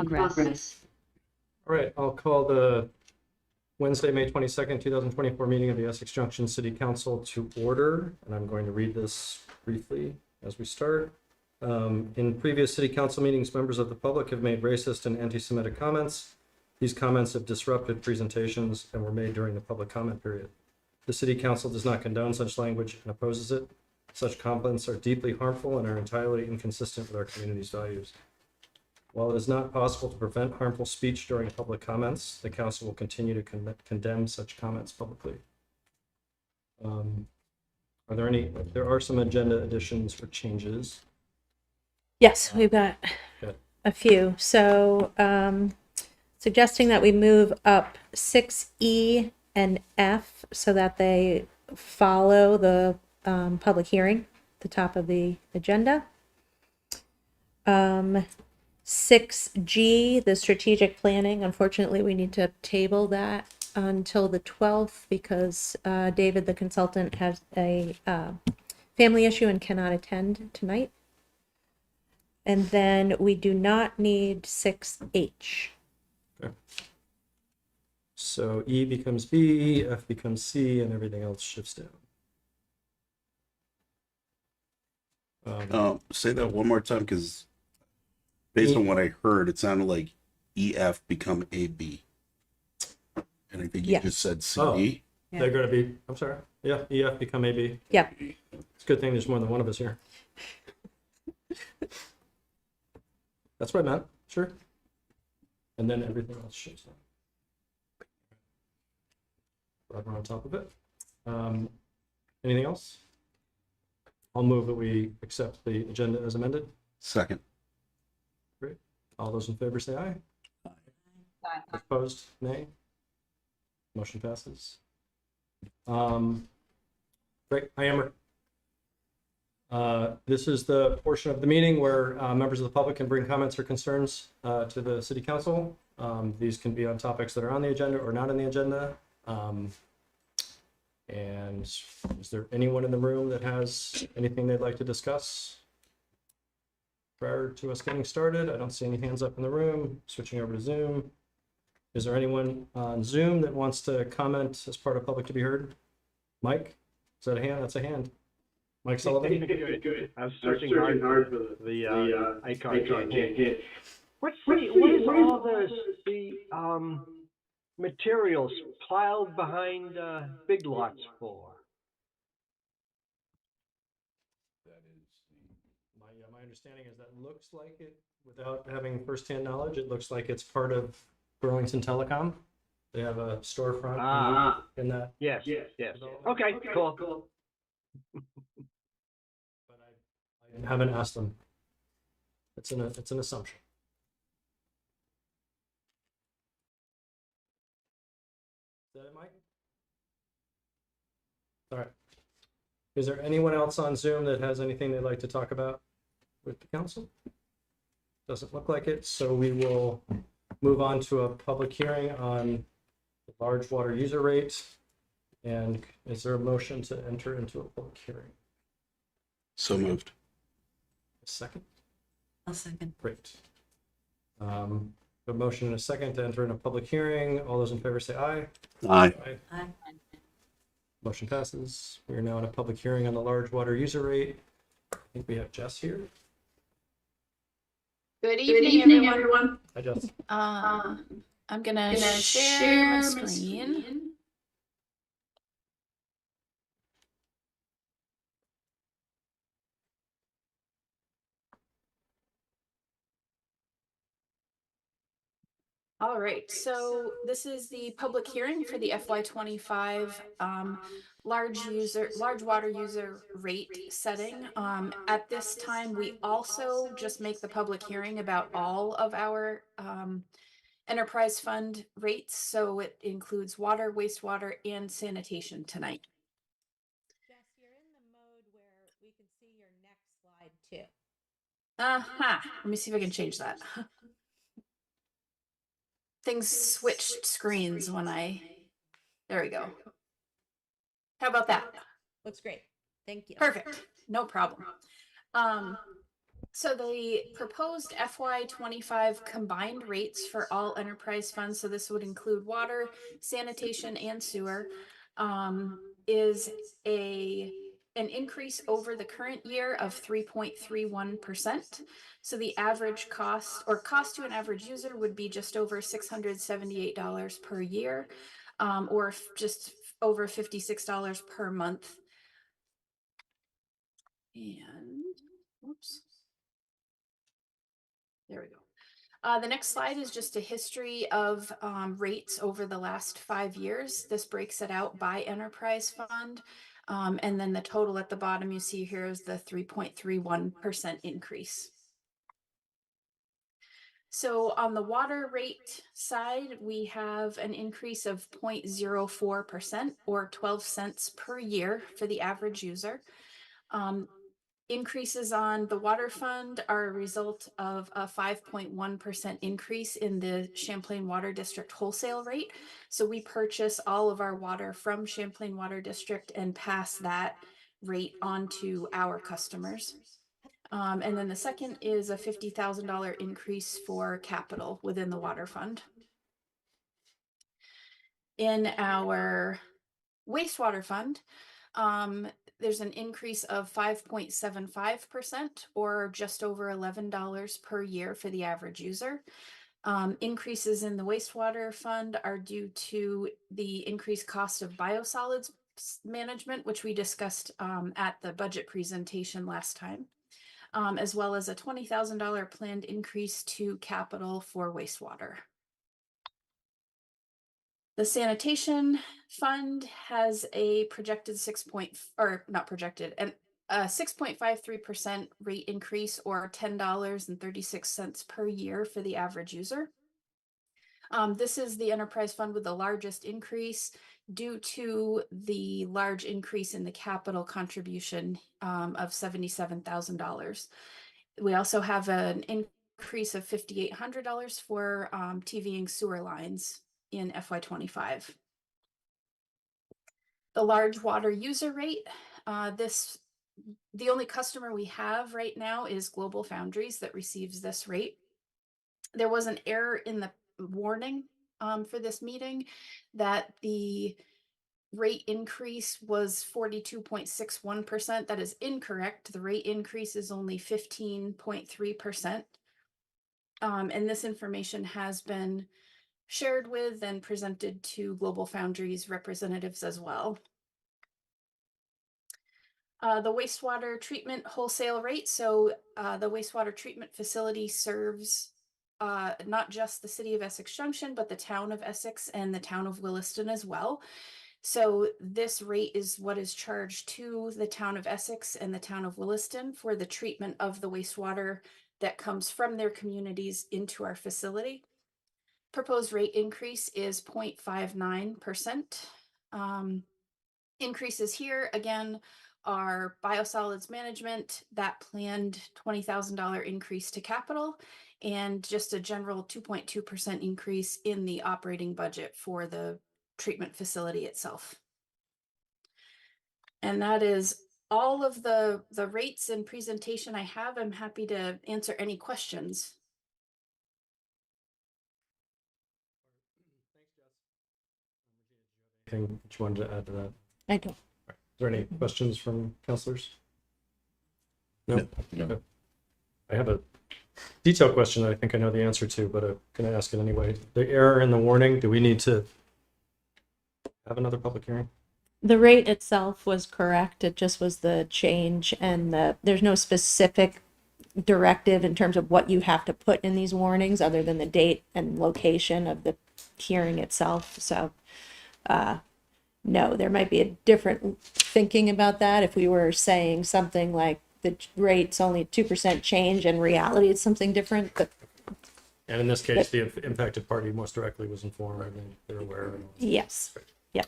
Progress. All right, I'll call the Wednesday, May 22nd, 2024 meeting of the Essex Junction City Council to order. And I'm going to read this briefly as we start. In previous city council meetings, members of the public have made racist and anti-Semitic comments. These comments have disrupted presentations and were made during the public comment period. The city council does not condone such language and opposes it. Such comments are deeply harmful and are entirely inconsistent with our community's values. While it is not possible to prevent harmful speech during public comments, the council will continue to condemn such comments publicly. Are there any? There are some agenda additions or changes. Yes, we've got Good. a few. So suggesting that we move up 6E and F so that they follow the public hearing, the top of the agenda. 6G, the strategic planning. Unfortunately, we need to table that until the 12th because David, the consultant, has a family issue and cannot attend tonight. And then we do not need 6H. Okay. So E becomes B, F becomes C, and everything else shifts down. Say that one more time, because based on what I heard, it sounded like EF become AB. And I think you just said CD. Oh. Yeah. They're going to be, I'm sorry. Yeah, EF become AB. Yep. It's a good thing there's more than one of us here. That's what I meant. Sure. And then everything else shifts down. Glad we're on top of it. Anything else? I'll move that we accept the agenda as amended. Second. Great. All those in favor say aye. Aye. Opposed, nay. Motion passes. Great. Hi, Amber. This is the portion of the meeting where members of the public can bring comments or concerns to the city council. These can be on topics that are on the agenda or not on the agenda. And is there anyone in the room that has anything they'd like to discuss prior to us getting started? I don't see any hands up in the room. Switching over to Zoom. Is there anyone on Zoom that wants to comment as part of public to be heard? Mike, is that a hand? That's a hand. Mike Sullivan. Good. I was searching hard for the icon. What is all the materials piled behind big lots for? That is my understanding is that looks like it, without having firsthand knowledge, it looks like it's part of Burlington Telecom. They have a storefront in that. Yes. Okay, cool. But I haven't asked them. It's an assumption. Is that it, Mike? All right. Is there anyone else on Zoom that has anything they'd like to talk about with the council? Doesn't look like it, so we will move on to a public hearing on the large water user rate. And is there a motion to enter into a public hearing? So moved. A second? I'll second. Great. A motion and a second to enter in a public hearing. All those in favor say aye. Aye. Aye. Motion passes. We are now in a public hearing on the large water user rate. I think we have Jess here. Good evening, everyone. Hi, Jess. I'm gonna share my screen. All right, so this is the public hearing for the FY25 large water user rate setting. At this time, we also just make the public hearing about all of our enterprise fund rates. So it includes water, wastewater, and sanitation tonight. Jess, you're in the mode where we can see your next slide too. Let me see if I can change that. Things switched screens when there we go. How about that? Looks great. Thank you. Perfect. No problem. So the proposed FY25 combined rates for all enterprise funds, so this would include water, sanitation, and sewer, is an increase over the current year of 3.31%. So the average cost or cost to an average user would be just over $678 per year, or just over $56 per month. And whoops. There we go. The next slide is just a history of rates over the last 5 years. This breaks it out by enterprise fund. And then the total at the bottom you see here is the 3.31% increase. So on the water rate side, we have an increase of 0.04% or 12 cents per year for the average user. Increases on the water fund are a result of a 5.1% increase in the Champlain Water District wholesale rate. So we purchase all of our water from Champlain Water District and pass that rate on to our customers. And then the second is a $50,000 increase for capital within the water fund. In our wastewater fund, there's an increase of 5.75% or just over $11 per year for the average user. Increases in the wastewater fund are due to the increased cost of biosolids management, which we discussed at the budget presentation last time, as well as a $20,000 planned increase to capital for wastewater. The sanitation fund has a projected 6.53% rate increase or $10.36 per year for the average user. This is the enterprise fund with the largest increase due to the large increase in the capital contribution of $77,000. We also have an increase of $5,800 for TVing sewer lines in FY25. The large water user rate, the only customer we have right now is Global Foundries that receives this rate. There was an error in the warning for this meeting that the rate increase was 42.61%. That is incorrect. The rate increase is only 15.3%. And this information has been shared with and presented to Global Foundries representatives as well. The wastewater treatment wholesale rate. So the wastewater treatment facility serves not just the city of Essex Junction, but the town of Essex and the town of Williston as well. So this rate is what is charged to the town of Essex and the town of Williston for the treatment of the wastewater that comes from their communities into our facility. Proposed rate increase is 0.59%. Increases here, again, are biosolids management, that planned $20,000 increase to capital, and just a general 2.2% increase in the operating budget for the treatment facility itself. And that is all of the rates and presentation I have. I'm happy to answer any questions. Anything that you wanted to add to that? I don't. Is there any questions from counselors? No. No. I have a detailed question that I think I know the answer to, but I'm going to ask it anyway. The error in the warning, do we need to have another public hearing? The rate itself was correct. It just was the change, and there's no specific directive in terms of what you have to put in these warnings other than the date and location of the hearing itself. So no, there might be a different thinking about that if we were saying something like the rate's only 2% change, in reality it's something different. But and in this case, the impacted party most directly was informed and they're aware of it. Yes. Yeah.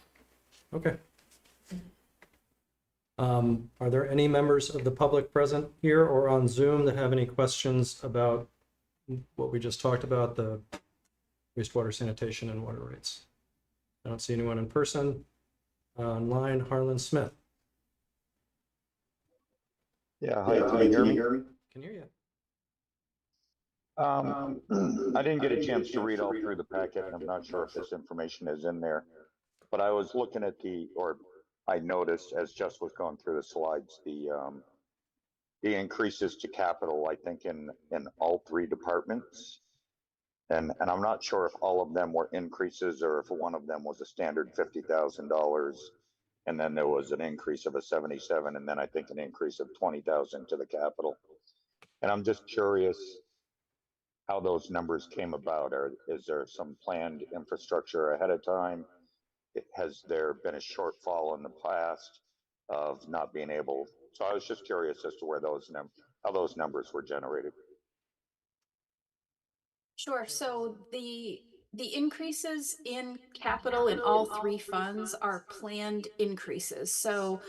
Okay. Are there any members of the public present here or on Zoom that have any questions about what we just talked about, the wastewater sanitation and water rates? I don't see anyone in person. Online, Harlan Smith. Yeah, hi, can you hear me? Can hear you. I didn't get a chance to read all through the packet, and I'm not sure if this information is in there, but I was looking at I noticed as Jess was going through the slides, the increases to capital, I think in all three departments. And I'm not sure if all of them were increases or if one of them was a standard $50,000. And then there was an increase of a 77, and then I think an increase of 20,000 to the capital. And I'm just curious how those numbers came about. Or is there some planned infrastructure ahead of time? Has there been a shortfall in the past of not being able? So I was just curious as to where how those numbers were generated. Sure. So the increases in capital in all three funds are planned increases. So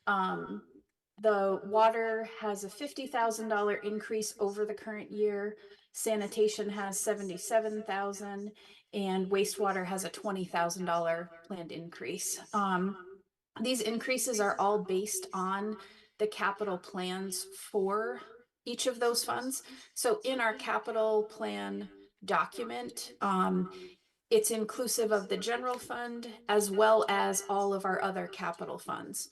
the water has a $50,000 increase over the current year. Sanitation has 77,000, and wastewater has a $20,000 planned increase. These increases are all based on the capital plans for each of those funds. So in our capital plan document, it's inclusive of the general fund as well as all of our other capital funds.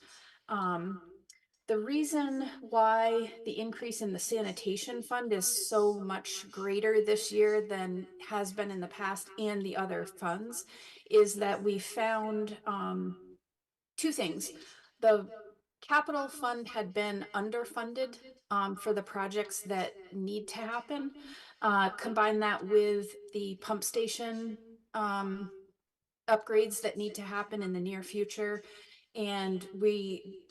The reason why the increase in the sanitation fund is so much greater this year than has been in the past and the other funds is that we found two things. The capital fund had been underfunded for the projects that need to happen. Combine that with the pump station upgrades that need to happen in the near future. And we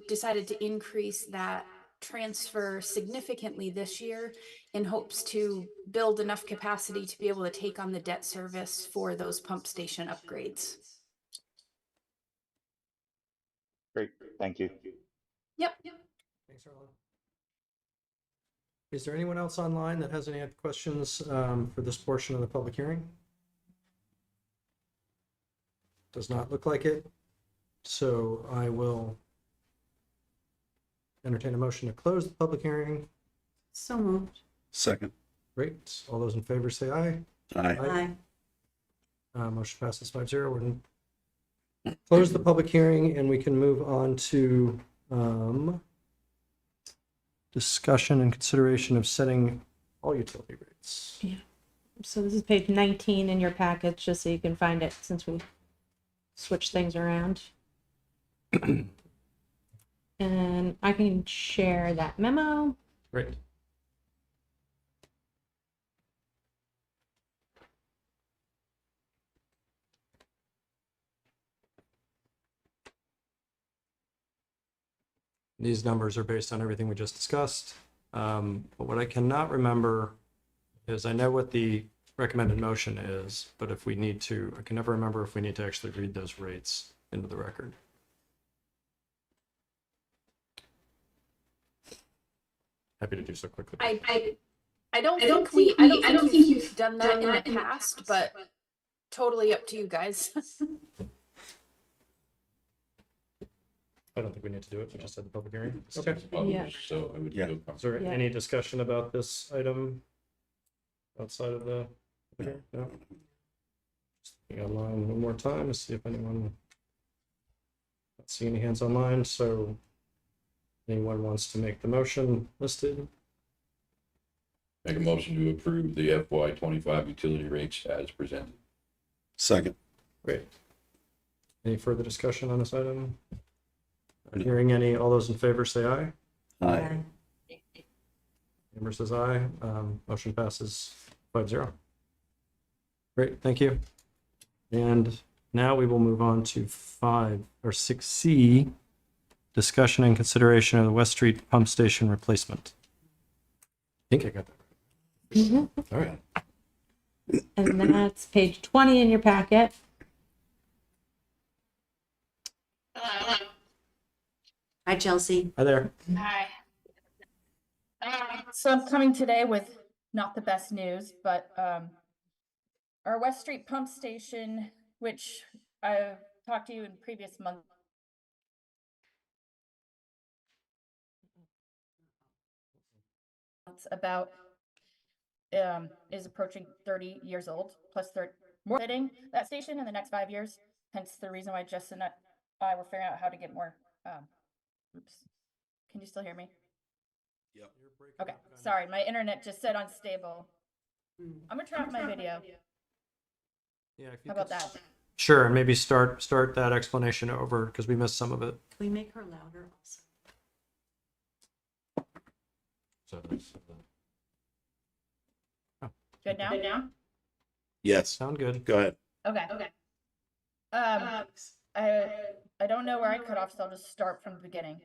decided to increase that transfer significantly this year in hopes to build enough capacity to be able to take on the debt service for those pump station upgrades. Great, thank you. Yep. Thanks, Arlen. Is there anyone else online that has any other questions for this portion of the public hearing? Does not look like it. So I will entertain a motion to close the public hearing. So moved. Second. Great. All those in favor say aye. Aye. Aye. Motion passes 5-0. We're going to close the public hearing and we can move on to discussion and consideration of setting all utility rates. So this is page 19 in your package, just so you can find it since we switched things around. And I can share that memo. Great. These numbers are based on everything we just discussed. But what I cannot remember is I know what the recommended motion is, but if we need to, I can never remember if we need to actually read those rates into the record. Happy to do so quickly. I don't think you've done that in the past, but totally up to you guys. I don't think we need to do it. We just had the public hearing. Okay. Yeah. So I would Yeah. feel Is there comfortable. any discussion about this item outside of the? Okay, no. Just looking online one more time to see if anyone. Not seeing any hands online, so anyone wants to make the motion listed? Make a motion to approve the FY25 utility rates as presented. Second. Great. Any further discussion on this item? Not hearing any. All those in favor say aye. Aye. Amber says aye. Motion passes 5-0. Great, thank you. And now we will move on to 6C, discussion and consideration of the West Street pump station replacement. I think I got that. Mhm. All right. And that's page 20 in your packet. Hi, Chelsea. Hi there. Hi. So I'm coming today with not the best news, but our West Street pump station, which I talked to you in previous months about, is approaching 30 years old, plus they're more fitting that station in the next 5 years. Hence the reason why Justin and I were figuring out how to get more. Oops. Can you still hear me? Yep. Okay, sorry, my internet just said unstable. Mm. I'm gonna turn off my video. Yeah, if you How about could- that? Sure, and maybe start that explanation over because we missed some of it. Can we make her louder also? Good now? Yes. Sound good? Go ahead. Okay. I don't know where I cut off, so I'll just start from the beginning.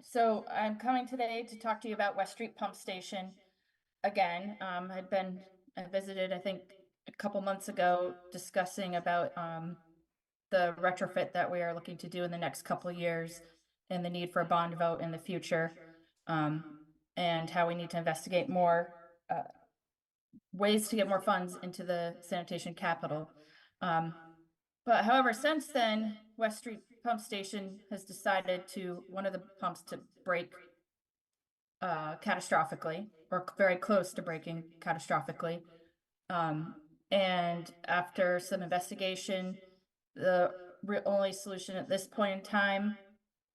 So I'm coming today to talk to you about West Street Pump Station again. I visited, I think, a couple months ago discussing about the retrofit that we are looking to do in the next couple of years and the need for a bond vote in the future, and how we need to investigate more ways to get more funds into the sanitation capital. But however, since then, West Street Pump Station has decided to, one of the pumps to break catastrophically, or very close to breaking catastrophically. And after some investigation, the only solution at this point in time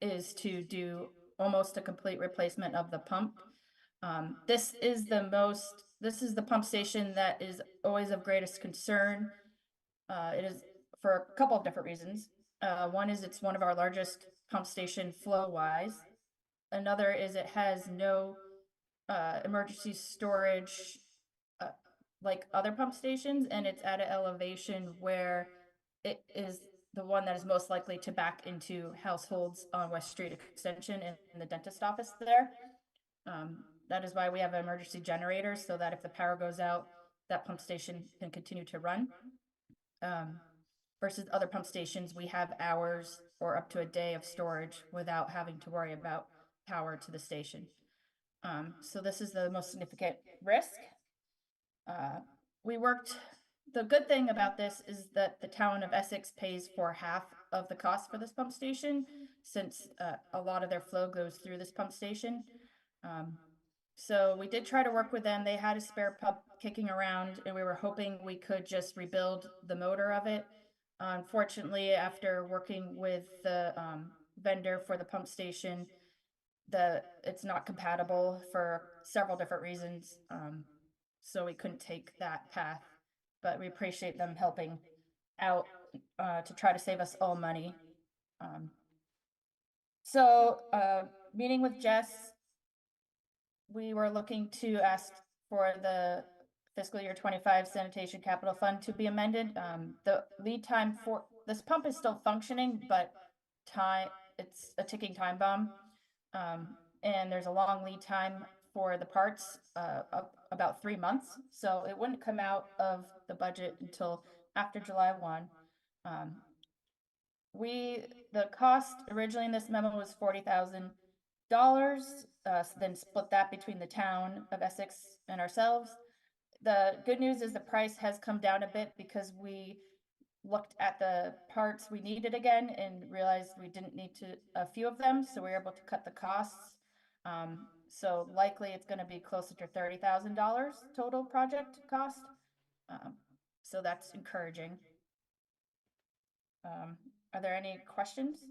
is to do almost a complete replacement of the pump. This is the pump station that is always of greatest concern. It is for a couple of different reasons. One is it's one of our largest pump station flow-wise. Another is it has no emergency storage like other pump stations, and it's at an elevation where it is the one that is most likely to back into households on West Street Extension and in the dentist office there. That is why we have an emergency generator, so that if the power goes out, that pump station can continue to run. Versus other pump stations, we have hours or up to a day of storage without having to worry about power to the station. So this is the most significant risk. The good thing about this is that the town of Essex pays for half of the cost for this pump station, since a lot of their flow goes through this pump station. So we did try to work with them. They had a spare pump kicking around, and we were hoping we could just rebuild the motor of it. Unfortunately, after working with the vendor for the pump station, it's not compatible for several different reasons. So we couldn't take that path, but we appreciate them helping out to try to save us all money. Meeting with Jess, we were looking to ask for the fiscal year 25 sanitation capital fund to be amended. The lead time for this pump is still functioning, but it's a ticking time bomb. And there's a long lead time for the parts, about 3 months. So it wouldn't come out of the budget until after July 1. The cost originally in this memo was $40,000, then split that between the town of Essex and ourselves. The good news is the price has come down a bit because we looked at the parts we needed again and realized we didn't need a few of them, so we were able to cut the costs. So likely it's going to be closer to $30,000 total project cost. So that's encouraging. Are there any questions?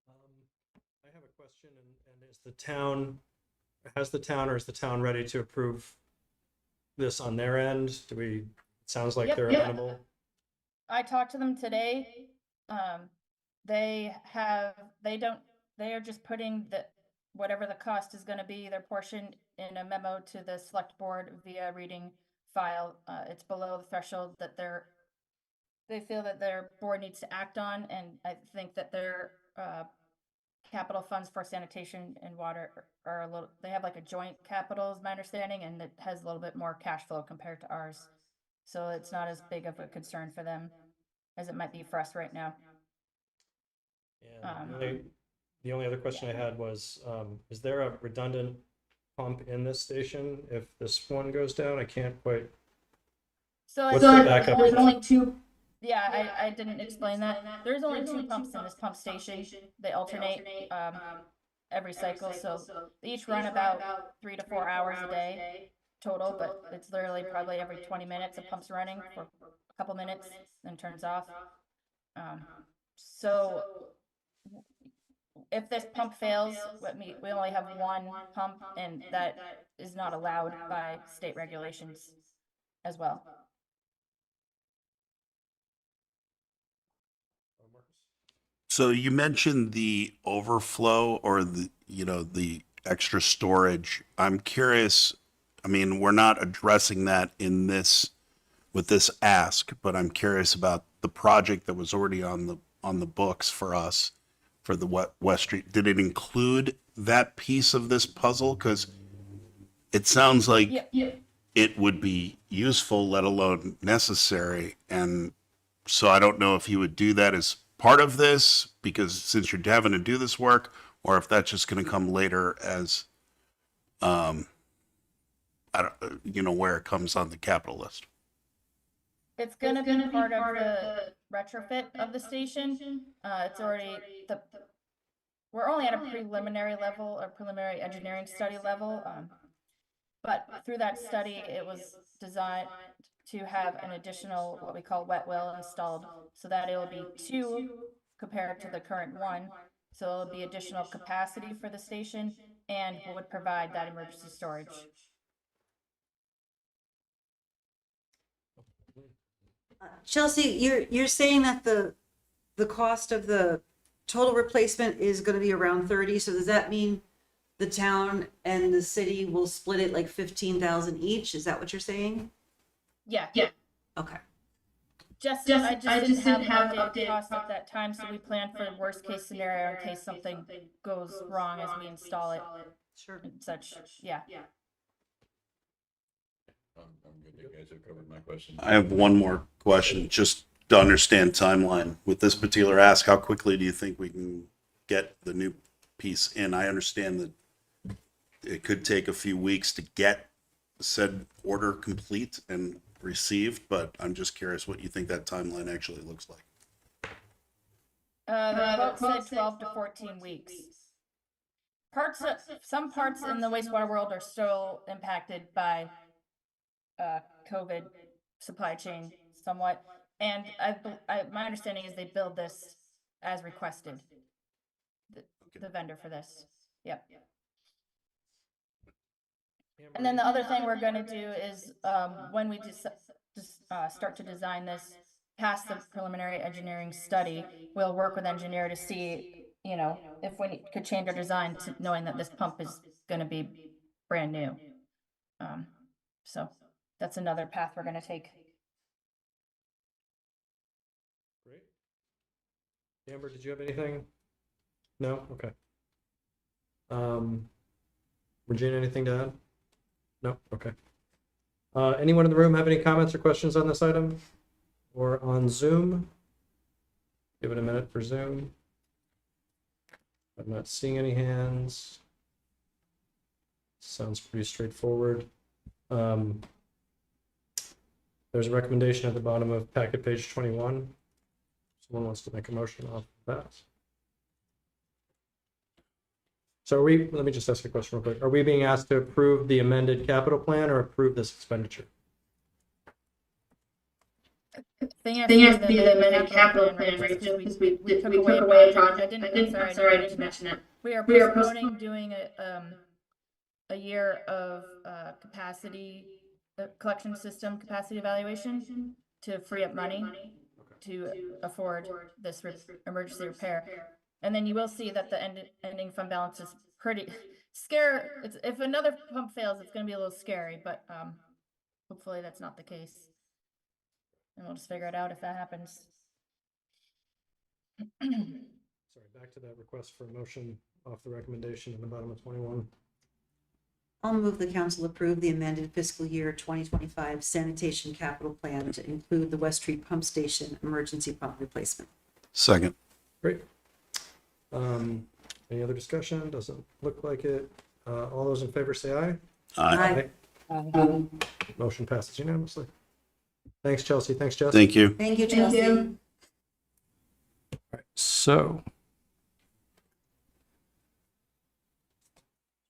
I have a question, and is the town ready to approve this on their end? It sounds like Yep, they're yep. amenable. I talked to them today. They are just putting whatever the cost is going to be, their portion, in a memo to the select board via reading file. It's below the threshold that they feel that their board needs to act on, and I think that their capital funds for sanitation and water they have like a joint capital, is my understanding, and it has a little bit more cash flow compared to ours. So it's not as big of a concern for them as it might be for us right now. And the only other question I had was, is there a redundant pump in this station if this one goes down? I can't quite. So What's the backup? there's only two. Yeah, I didn't explain that. There's only two pumps in this pump station. They alternate. every cycle, so they each run about 3 to 4 hours a day total, but it's literally probably every 20 minutes a pump's running for a couple minutes, then turns off. So if this pump fails, we only have one pump, and that is not allowed by state regulations as well. So you mentioned the overflow or the extra storage. I'm curious, I mean, we're not addressing that with this ask, but I'm curious about the project that was already on the books for us for the West Street. Did it include that piece of this puzzle? Because it sounds like it would be useful, let alone necessary. And so I don't know if you would do that as part of this, because since you're having to do this work, or if that's just going to come later as, I don't, where it comes on the capital list. It's gonna be part of the retrofit of the station. It's already we're only at a preliminary level, or preliminary engineering study level. But through that study, it was designed to have an additional, what we call wet well installed, so that it will be 2 compared to the current 1. So it'll be additional capacity for the station and would provide that emergency storage. Chelsea, you're saying that the cost of the total replacement is going to be around 30. So does that mean the town and the city will split it like 15,000 each? Is that what you're saying? Yeah. Okay. I just didn't have updated costs at that time, so we planned for the worst case scenario in case something goes wrong as we install it. Sure. And such, yeah. I'm good. You guys have covered my question. I have one more question, just to understand timeline. With this particular ask, how quickly do you think we can get the new piece in? I understand that it could take a few weeks to get said order complete and received, but I'm just curious what you think that timeline actually looks like. The quote said 12 to 14 weeks. Some parts in the wastewater world are still impacted by COVID supply chain somewhat, and my understanding is they build this as requested. The vendor for this, yep. And then the other thing we're going to do is when we start to design this, past the preliminary engineering study, we'll work with engineer to see, if we could change our design to knowing that this pump is going to be brand new. So that's another path we're going to take. Great. Amber, did you have anything? No? Okay. Regina, anything to add? No? Okay. Anyone in the room have any comments or questions on this item? Or on Zoom? Give it a minute for Zoom. I'm not seeing any hands. Sounds pretty straightforward. There's a recommendation at the bottom of packet page 21. Someone wants to make a motion off that. So let me just ask a question real quick. Are we being asked to approve the amended capital plan or approve this expenditure? Thing has to be the amended capital plan, right? Because we took away a project. I'm sorry, I didn't mention it. We are postponing doing a year of capacity collection system capacity evaluation to free up money to afford this emergency repair. And then you will see that the ending fund balance is pretty scary. If another pump fails, it's going to be a little scary, but hopefully that's not the case. And we'll just figure it out if that happens. Sorry, back to that request for a motion off the recommendation in the bottom of 21. I'll move the council approve the amended fiscal year 2025 sanitation capital plan to include the West Street Pump Station emergency pump replacement. Second. Great. Any other discussion? Doesn't look like it. All those in favor say aye. Aye. Aye. Motion passes unanimously. Thanks, Chelsea. Thanks, Jess. Thank you. Thank you, Chelsea. All right, so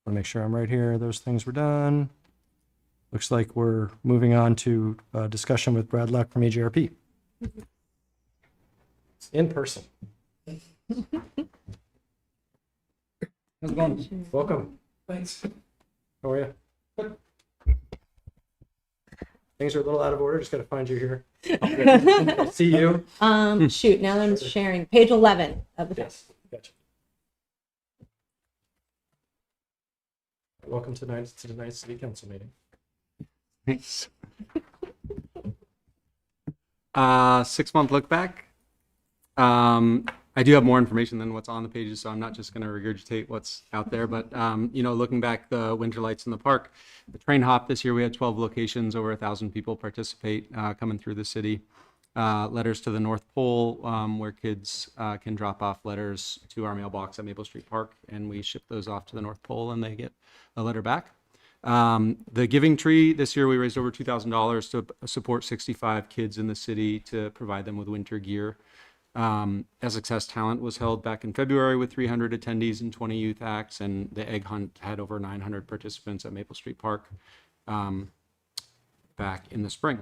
Want to make sure I'm right here. Those things were done. Looks like we're moving on to discussion with Brad Luck from EJRP. It's in person. How's it going? Welcome. Thanks. How are you? Good. Things are a little out of order. Just got to find you here. I'll see you. Shoot, now I'm sharing page 11 of the. Yes. Gotcha. Welcome to tonight's city council meeting. Thanks. 6-month look back. I do have more information than what's on the pages, so I'm not just going to regurgitate what's out there. But looking back, the winter lights in the park, the train hop this year, we had 12 locations, over 1,000 people participate coming through the city. Letters to the North Pole, where kids can drop off letters to our mailbox at Maple Street Park, and we ship those off to the North Pole, and they get a letter back. The Giving Tree, this year we raised over $2,000 to support 65 kids in the city to provide them with winter gear. Essex Has Talent was held back in February with 300 attendees and 20 youth acts, and the Egg Hunt had over 900 participants at Maple Street Park back in the spring.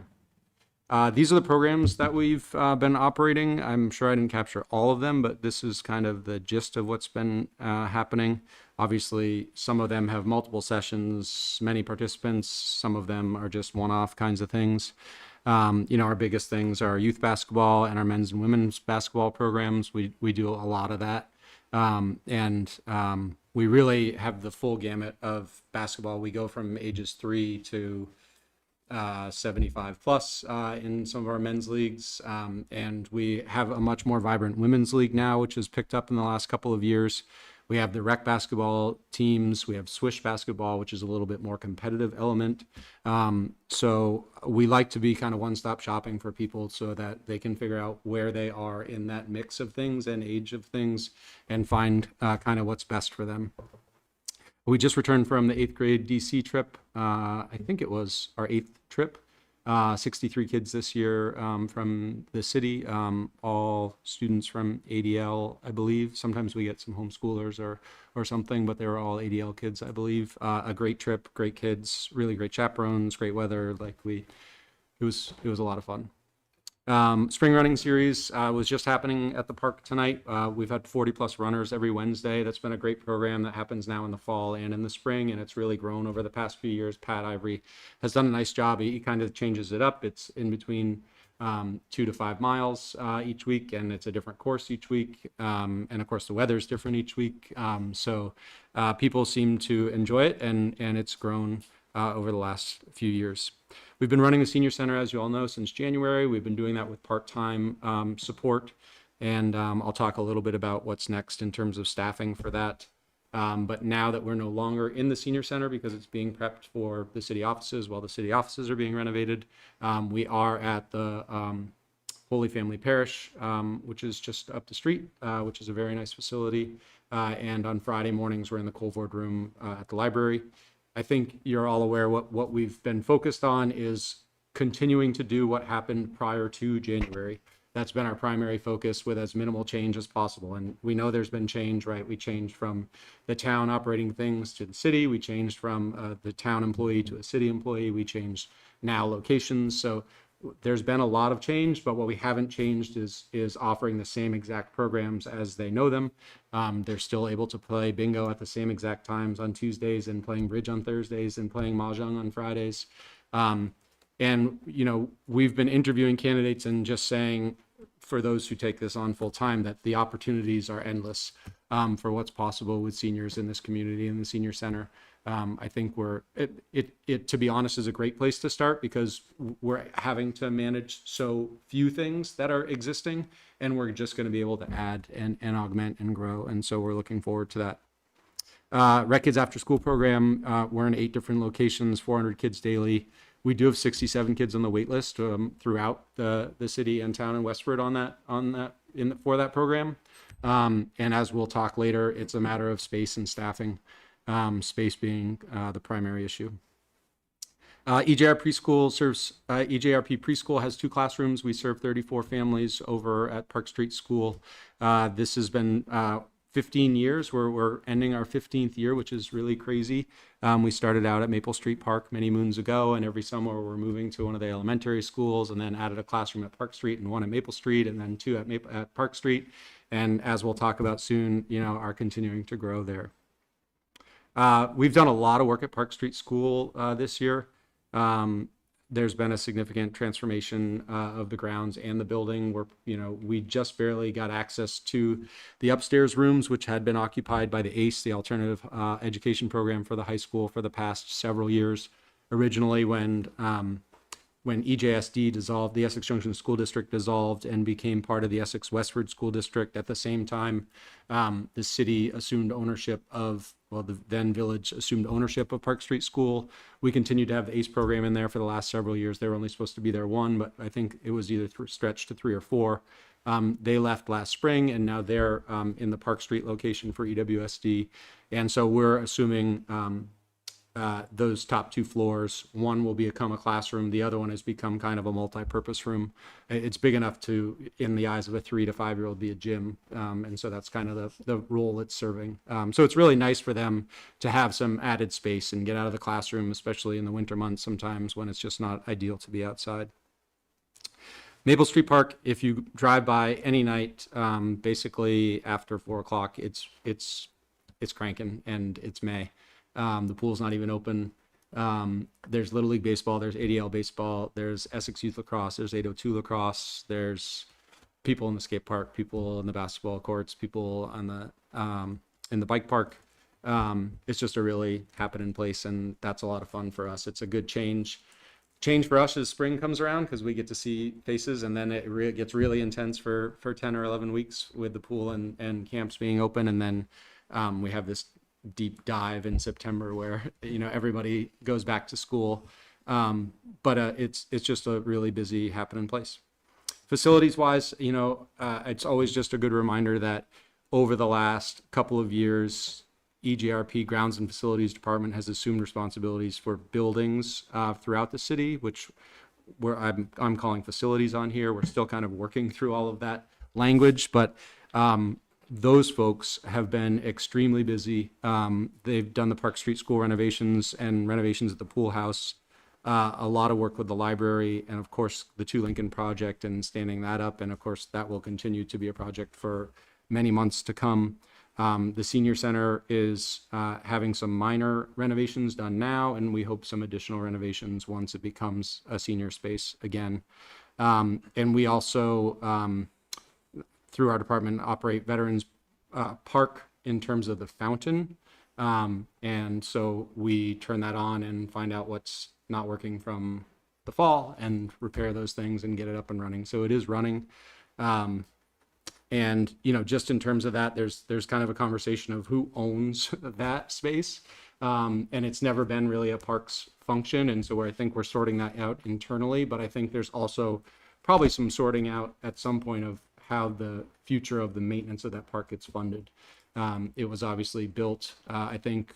These are the programs that we've been operating. I'm sure I didn't capture all of them, but this is kind of the gist of what's been happening. Obviously, some of them have multiple sessions, many participants. Some of them are just one-off kinds of things. Our biggest things are youth basketball and our men's and women's basketball programs. We do a lot of that. We really have the full gamut of basketball. We go from ages 3 to 75 plus in some of our men's leagues. And we have a much more vibrant women's league now, which has picked up in the last couple of years. We have the rec basketball teams. We have swish basketball, which is a little bit more competitive element. So we like to be kind of one-stop shopping for people so that they can figure out where they are in that mix of things and age of things and find kind of what's best for them. We just returned from the 8th grade DC trip. I think it was our 8th trip. 63 kids this year from the city, all students from ADL, I believe. Sometimes we get some homeschoolers or something, but they were all ADL kids, I believe. A great trip, great kids, really great chaperones, great weather. It was a lot of fun. Spring running series was just happening at the park tonight. We've had 40 plus runners every Wednesday. That's been a great program that happens now in the fall and in the spring, and it's really grown over the past few years. Pat Ivory has done a nice job. He kind of changes it up. It's in between 2 to 5 miles each week, and it's a different course each week. And of course, the weather's different each week. So people seem to enjoy it, and it's grown over the last few years. We've been running the senior center, as you all know, since January. We've been doing that with part-time support, and I'll talk a little bit about what's next in terms of staffing for that. But now that we're no longer in the senior center because it's being prepped for the city offices while the city offices are being renovated, we are at the Holy Family Parish, which is just up the street, which is a very nice facility. And on Friday mornings, we're in the Colvard room at the library. I think you're all aware what we've been focused on is continuing to do what happened prior to January. That's been our primary focus with as minimal change as possible. And we know there's been change, right? We changed from the town operating things to the city. We changed from the town employee to a city employee. We changed now locations. So there's been a lot of change, but what we haven't changed is offering the same exact programs as they know them. They're still able to play bingo at the same exact times on Tuesdays and playing bridge on Thursdays and playing mahjong on Fridays. And, we've been interviewing candidates and just saying, for those who take this on full time, that the opportunities are endless for what's possible with seniors in this community in the senior center. I think it to be honest, is a great place to start because we're having to manage so few things that are existing, and we're just going to be able to add and augment and grow. And so we're looking forward to that. Rec Kids After School program, we're in 8 different locations, 400 kids daily. We do have 67 kids on the wait list throughout the city and town and Westford for that program. And as we'll talk later, it's a matter of space and staffing. Space being the primary issue. EJRP preschool has 2 classrooms. We serve 34 families over at Park Street School. This has been 15 years. We're ending our 15th year, which is really crazy. We started out at Maple Street Park many moons ago, and every summer we're moving to one of the elementary schools, and then added a classroom at Park Street and one at Maple Street, and then two at Park Street. And as we'll talk about soon, are continuing to grow there. We've done a lot of work at Park Street School this year. There's been a significant transformation of the grounds and the building where, we just barely got access to the upstairs rooms, which had been occupied by the ACE, the Alternative Education Program for the high school, for the past several years. Originally, when EJSD dissolved, the Essex Junction School District dissolved and became part of the Essex Westford School District. At the same time, the city assumed ownership of, the then village assumed ownership of Park Street School. We continued to have the ACE program in there for the last several years. They were only supposed to be there one, but I think it was either stretched to 3 or 4. They left last spring, and now they're in the Park Street location for EWSD. And so we're assuming those top 2 floors. One will become a classroom. The other one has become kind of a multi-purpose room. It's big enough to, in the eyes of a 3 to 5 year old, be a gym. And so that's kind of the role it's serving. So it's really nice for them to have some added space and get out of the classroom, especially in the winter months sometimes when it's just not ideal to be outside. Maple Street Park, if you drive by any night, basically after 4 o'clock, it's cranking, and it's May. The pool's not even open. There's Little League Baseball, there's ADL Baseball, there's Essex Youth Lacrosse, there's 802 Lacrosse, there's people in the skate park, people in the basketball courts, people on the in the bike park. It's just a really happening place, and that's a lot of fun for us. It's a good change for us as spring comes around, because we get to see faces, and then it gets really intense for 10 or 11 weeks with the pool and camps being open, and then we have this deep dive in September where everybody goes back to school, but it's just a really busy happening place. Facilities wise, it's always just a good reminder that over the last couple of years, EJRP Grounds and Facilities Department has assumed responsibilities for buildings throughout the city, which I'm calling facilities on here. We're still kind of working through all of that language, but those folks have been extremely busy. They've done the Park Street School renovations and renovations at the pool house, a lot of work with the library, and of course the 2 Lincoln project and standing that up. And of course that will continue to be a project for many months to come. The senior center is having some minor renovations done now, and we hope some additional renovations once it becomes a senior space again. And we also, through our department, operate Veterans Park in terms of the fountain. And so we turn that on and find out what's not working from the fall and repair those things and get it up and running. So it is running. And, just in terms of that, there's kind of a conversation of who owns that space. And it's never been really a parks function. And so I think we're sorting that out internally, but I think there's also probably some sorting out at some point of how the future of the maintenance of that park gets funded. It was obviously built, I think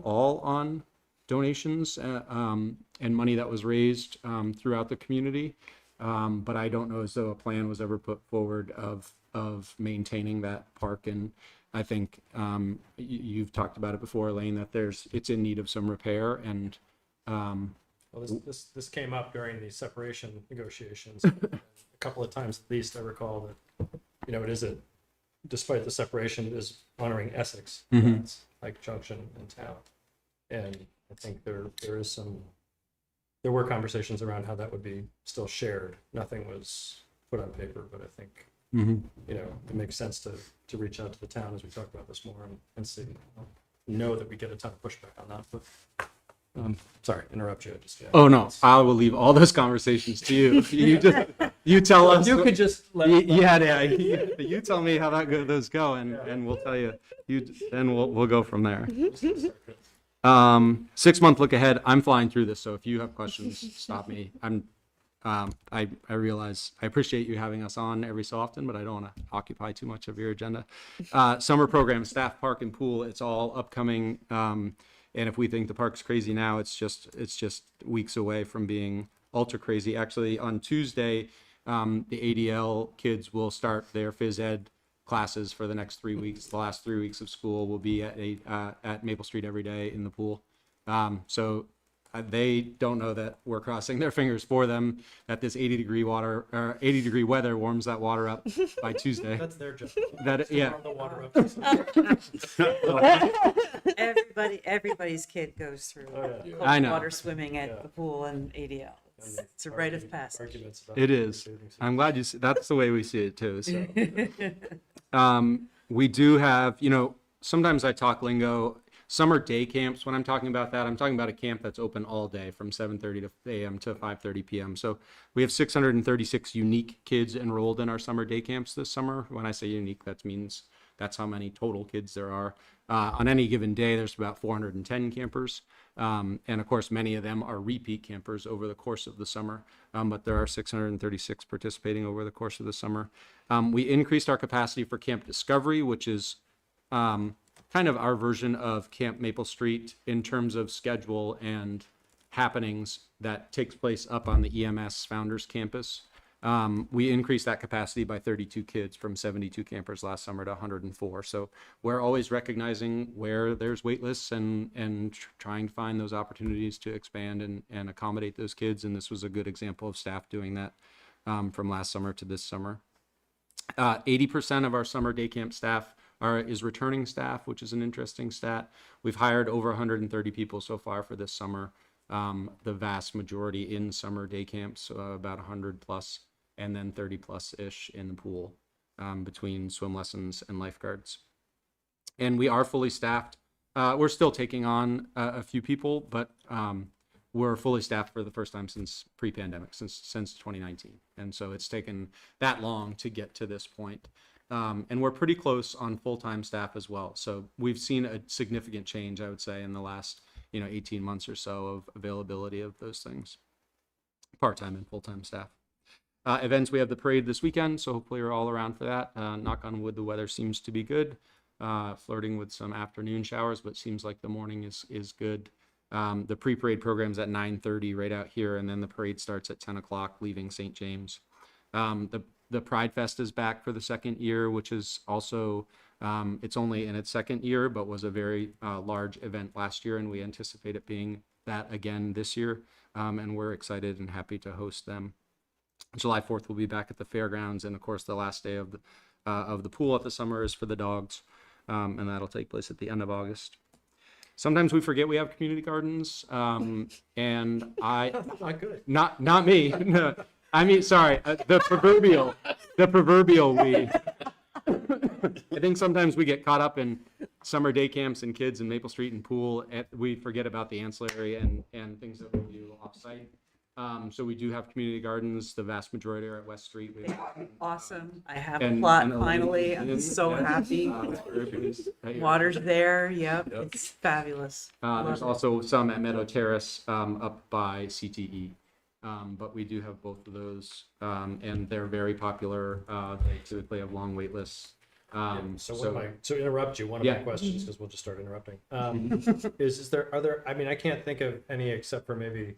all on donations and money that was raised throughout the community. But I don't know as though a plan was ever put forward of maintaining that park. And I think you've talked about it before, Elaine, that it's in need of some repair. And well, this came up during the separation negotiations. A couple of times at least I recall that, it is despite the separation, it is honoring Essex, like Junction and town. And I think there were conversations around how that would be still shared. Nothing was put on paper, but I think, it makes sense to reach out to the town as we talk about this more and see, know that we get a ton of pushback on that, but sorry, interrupt you. Oh no, I will leave all those conversations to you. You tell us. You could just let you tell me how those go, and we'll tell you. Then we'll go from there. 6-month look ahead. I'm flying through this, so if you have questions, stop me. I realize I appreciate you having us on every so often, but I don't want to occupy too much of your agenda. Summer program, staff, park, and pool. It's all upcoming. And if we think the park's crazy now, it's just weeks away from being ultra crazy. Actually, on Tuesday, the ADL kids will start their phys ed classes for the next 3 weeks. The last 3 weeks of school will be at Maple Street every day in the pool. So they don't know that we're crossing their fingers for them, that this 80-degree weather warms that water up by Tuesday. That's their job. That, yeah. The water up. Everybody's kid goes through Yeah. I know. water swimming at Yeah. the pool and ADL. It's a rite of passage. Arguments about It is. bathing suits. I'm glad that's the way we see it too. So, we do have, sometimes I talk lingo. Summer day camps, when I'm talking about that, I'm talking about a camp that's open all day from 7:30 a.m. to 5:30 p.m. So we have 636 unique kids enrolled in our summer day camps this summer. When I say unique, that means that's how many total kids there are. On any given day, there's about 410 campers. And of course, many of them are repeat campers over the course of the summer. But there are 636 participating over the course of the summer. We increased our capacity for Camp Discovery, which is kind of our version of Camp Maple Street in terms of schedule and happenings that takes place up on the EMS Founders Campus. We increased that capacity by 32 kids from 72 campers last summer to 104. So we're always recognizing where there's wait lists and trying to find those opportunities to expand and accommodate those kids. And this was a good example of staff doing that from last summer to this summer. 80% of our summer day camp staff is returning staff, which is an interesting stat. We've hired over 130 people so far for this summer. The vast majority in summer day camps, about 100 plus, and then 30 plus ish in the pool between swim lessons and lifeguards. And we are fully staffed. We're still taking on a few people, but we're fully staffed for the first time since pre-pandemic, since 2019. And so it's taken that long to get to this point. And we're pretty close on full-time staff as well. So we've seen a significant change, I would say, in the last 18 months or so of availability of those things, part-time and full-time staff. Events, we have the parade this weekend, so hopefully you're all around for that. Knock on wood, the weather seems to be good. Flirting with some afternoon showers, but seems like the morning is good. The pre-parade program's at 9:30 right out here, and then the parade starts at 10 o'clock, leaving St. James. The Pride Fest is back for the second year, which is also, it's only in its second year, but was a very large event last year, and we anticipate it being that again this year. And we're excited and happy to host them. July 4th, we'll be back at the fairgrounds, and of course, the last day of the pool at the summer is for the dogs, and that'll take place at the end of August. Sometimes we forget we have community gardens, and Not good. not me. No, I mean, sorry, the proverbial we. I think sometimes we get caught up in summer day camps and kids in Maple Street and pool, and we forget about the ancillary and things that we do off-site. So we do have community gardens. The vast majority are at West Street. Awesome. I have a And- plot and finally. I'm so happy. Water's there. Yep. Yep. It's fabulous. There's Love it. also some at Meadow Terrace up by CTE. But we do have both of those, and they're very popular. They typically have long wait lists. So interrupt you, one of my Yeah. questions, because we'll just start interrupting. Are there, I mean, I can't think of any except for maybe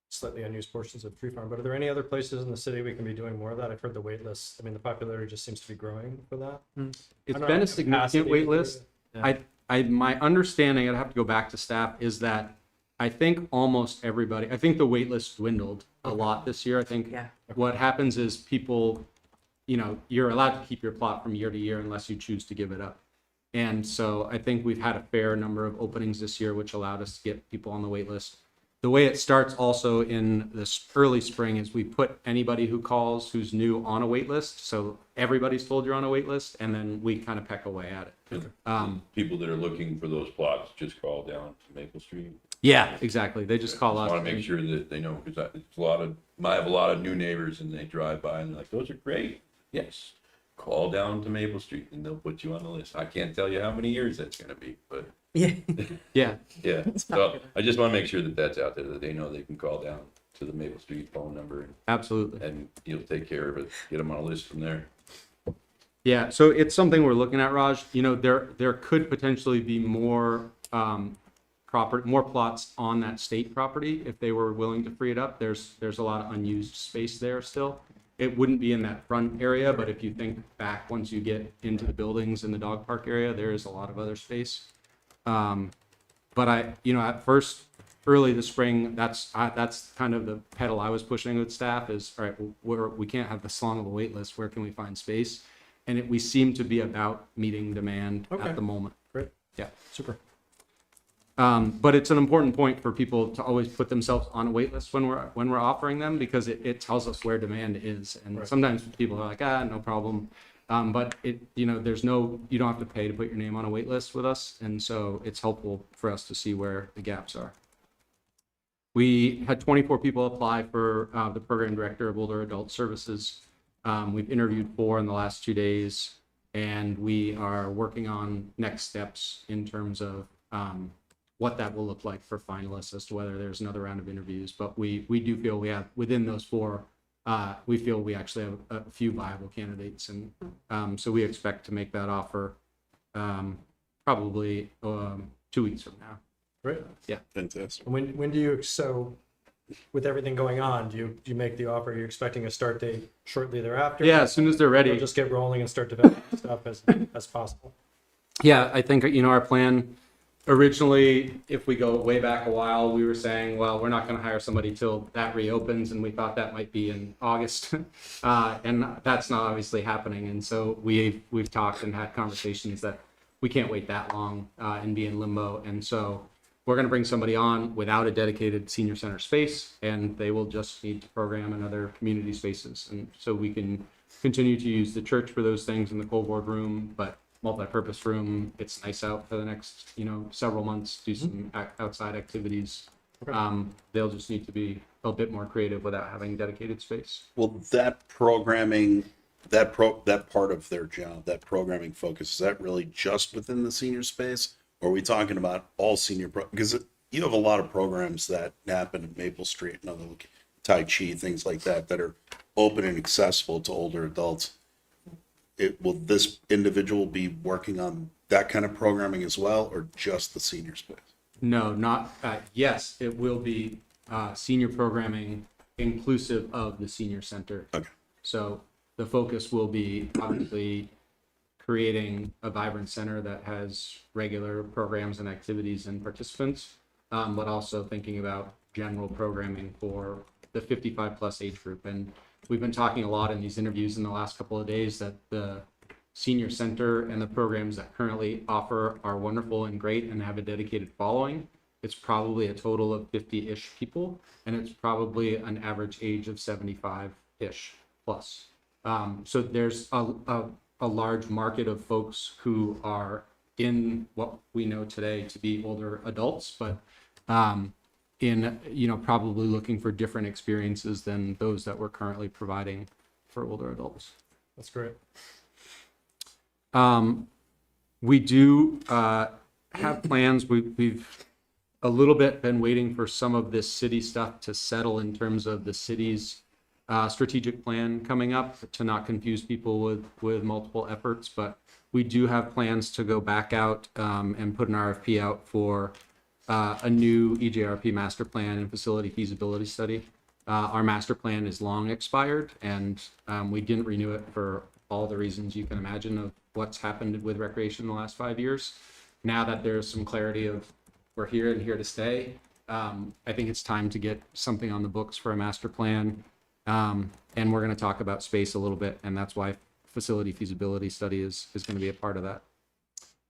slightly unused portions of Tree Farm, but are there any other places in the city we can be doing more of that? I've heard the wait list, I mean, the popularity just seems to be growing for that. It's I don't been know, a significant capacity wait to- list. Yeah. My understanding, I'd have to go back to staff, is that I think almost everybody, I think the wait list dwindled a lot this year. I think Yeah. what happens is people, you're allowed to keep your plot from year to year unless you choose to give it up. And so I think we've had a fair number of openings this year, which allowed us to get people on the wait list. The way it starts also in this early spring is we put anybody who calls who's new on a wait list. So everybody's told you're on a wait list, and then we kind of peck away at it. People that are looking for those plots, just call down to Maple Street. Yeah, exactly. They just call us. Want to make sure that they know, because I have a lot of new neighbors, and they drive by and they're like, those are great. Yes, call down to Maple Street and they'll put you on the list. I can't tell you how many years that's going to be, but Yeah. Yeah. yeah. So I just want to make sure that that's out there, that they know they can call down to the Maple Street phone number, Absolutely. and you'll take care of it, get them on a list from there. Yeah, so it's something we're looking at, Raj. There could potentially be more more plots on that state property if they were willing to free it up. There's a lot of unused space there still. It wouldn't be in that front area, but if you think back, once you get into the buildings in the dog park area, there is a lot of other space. But at first, early this spring, that's kind of the pedal I was pushing with staff is, all right, we can't have this long of a wait list. Where can we find space? And we seem to be about meeting demand Okay. at the moment. Great. Yeah. Super. But it's an important point for people to always put themselves on a wait list when we're offering them, because it tells us where demand is. And Right. sometimes people are like, no problem. But you don't have to pay to put your name on a wait list with us. And so it's helpful for us to see where the gaps are. We had 24 people apply for the program director of older adult services. We've interviewed 4 in the last 2 days, and we are working on next steps in terms of what that will look like for finalists as to whether there's another round of interviews. But we do feel we have, within those 4, we feel we actually have a few viable candidates. And so we expect to make that offer probably 2 weeks from now. Great. Yeah. Fantastic. When do you, so with everything going on, do you make the offer? You're expecting a start date shortly thereafter? Yeah, as soon as they're ready. Or just get rolling and start developing stuff as possible? Yeah, I think, our plan originally, if we go way back a while, we were saying, well, we're not going to hire somebody till that reopens, and we thought that might be in August. And that's not obviously happening. And so we've talked and had conversations that we can't wait that long and be in limbo. And so we're going to bring somebody on without a dedicated senior center space, and they will just need to program in other community spaces. And so we can continue to use the church for those things in the cold board room, but multi-purpose room, it's nice out for the next, several months, do some outside activities. Okay. They'll just need to be a bit more creative without having dedicated space. Well, that programming, that part of their job, that programming focus, is that really just within the senior space? Or are we talking about all senior because you have a lot of programs that happen at Maple Street and other Tai Chi, things like that are open and accessible to older adults. Will this individual be working on that kind of programming as well, or just the senior space? No, not, yes, it will be senior programming inclusive of the senior center. Okay. So the focus will be obviously creating a vibrant center that has regular programs and activities and participants, but also thinking about general programming for the 55 plus age group. And we've been talking a lot in these interviews in the last couple of days that the senior center and the programs that currently offer are wonderful and great and have a dedicated following. It's probably a total of 50-ish people, and it's probably an average age of 75-ish plus. So there's a large market of folks who are in what we know today to be older adults, but in probably looking for different experiences than those that we're currently providing for older adults. That's great. We do have plans. We've a little bit been waiting for some of this city stuff to settle in terms of the city's strategic plan coming up, to not confuse people with multiple efforts. But we do have plans to go back out and put an RFP out for a new EJRP master plan and facility feasibility study. Our master plan is long expired, and we didn't renew it for all the reasons you can imagine of what's happened with recreation in the last 5 years. Now that there's some clarity of we're here and here to stay, I think it's time to get something on the books for a master plan. And we're going to talk about space a little bit, and that's why facility feasibility study is going to be a part of that.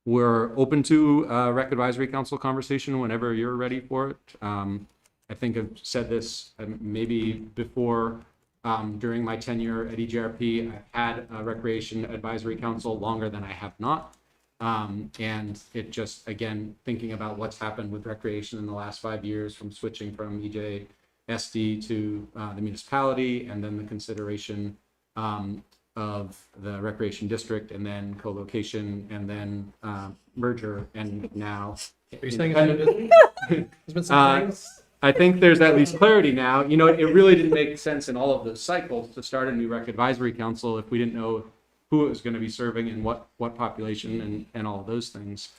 We're open to Rec Advisory Council conversation whenever you're ready for it. I think I've said this maybe before. During my tenure at EJRP, I've had a Recreation Advisory Council longer than I have not. And it just, again, thinking about what's happened with recreation in the last 5 years, from switching from EJSD to the municipality, and then the consideration of the recreation district, and then co-location, and then merger, and now. Are you saying there's been some things? I think there's at least clarity now. It really didn't make sense in all of those cycles to start a new Rec Advisory Council if we didn't know who it was going to be serving and what population and all of those things.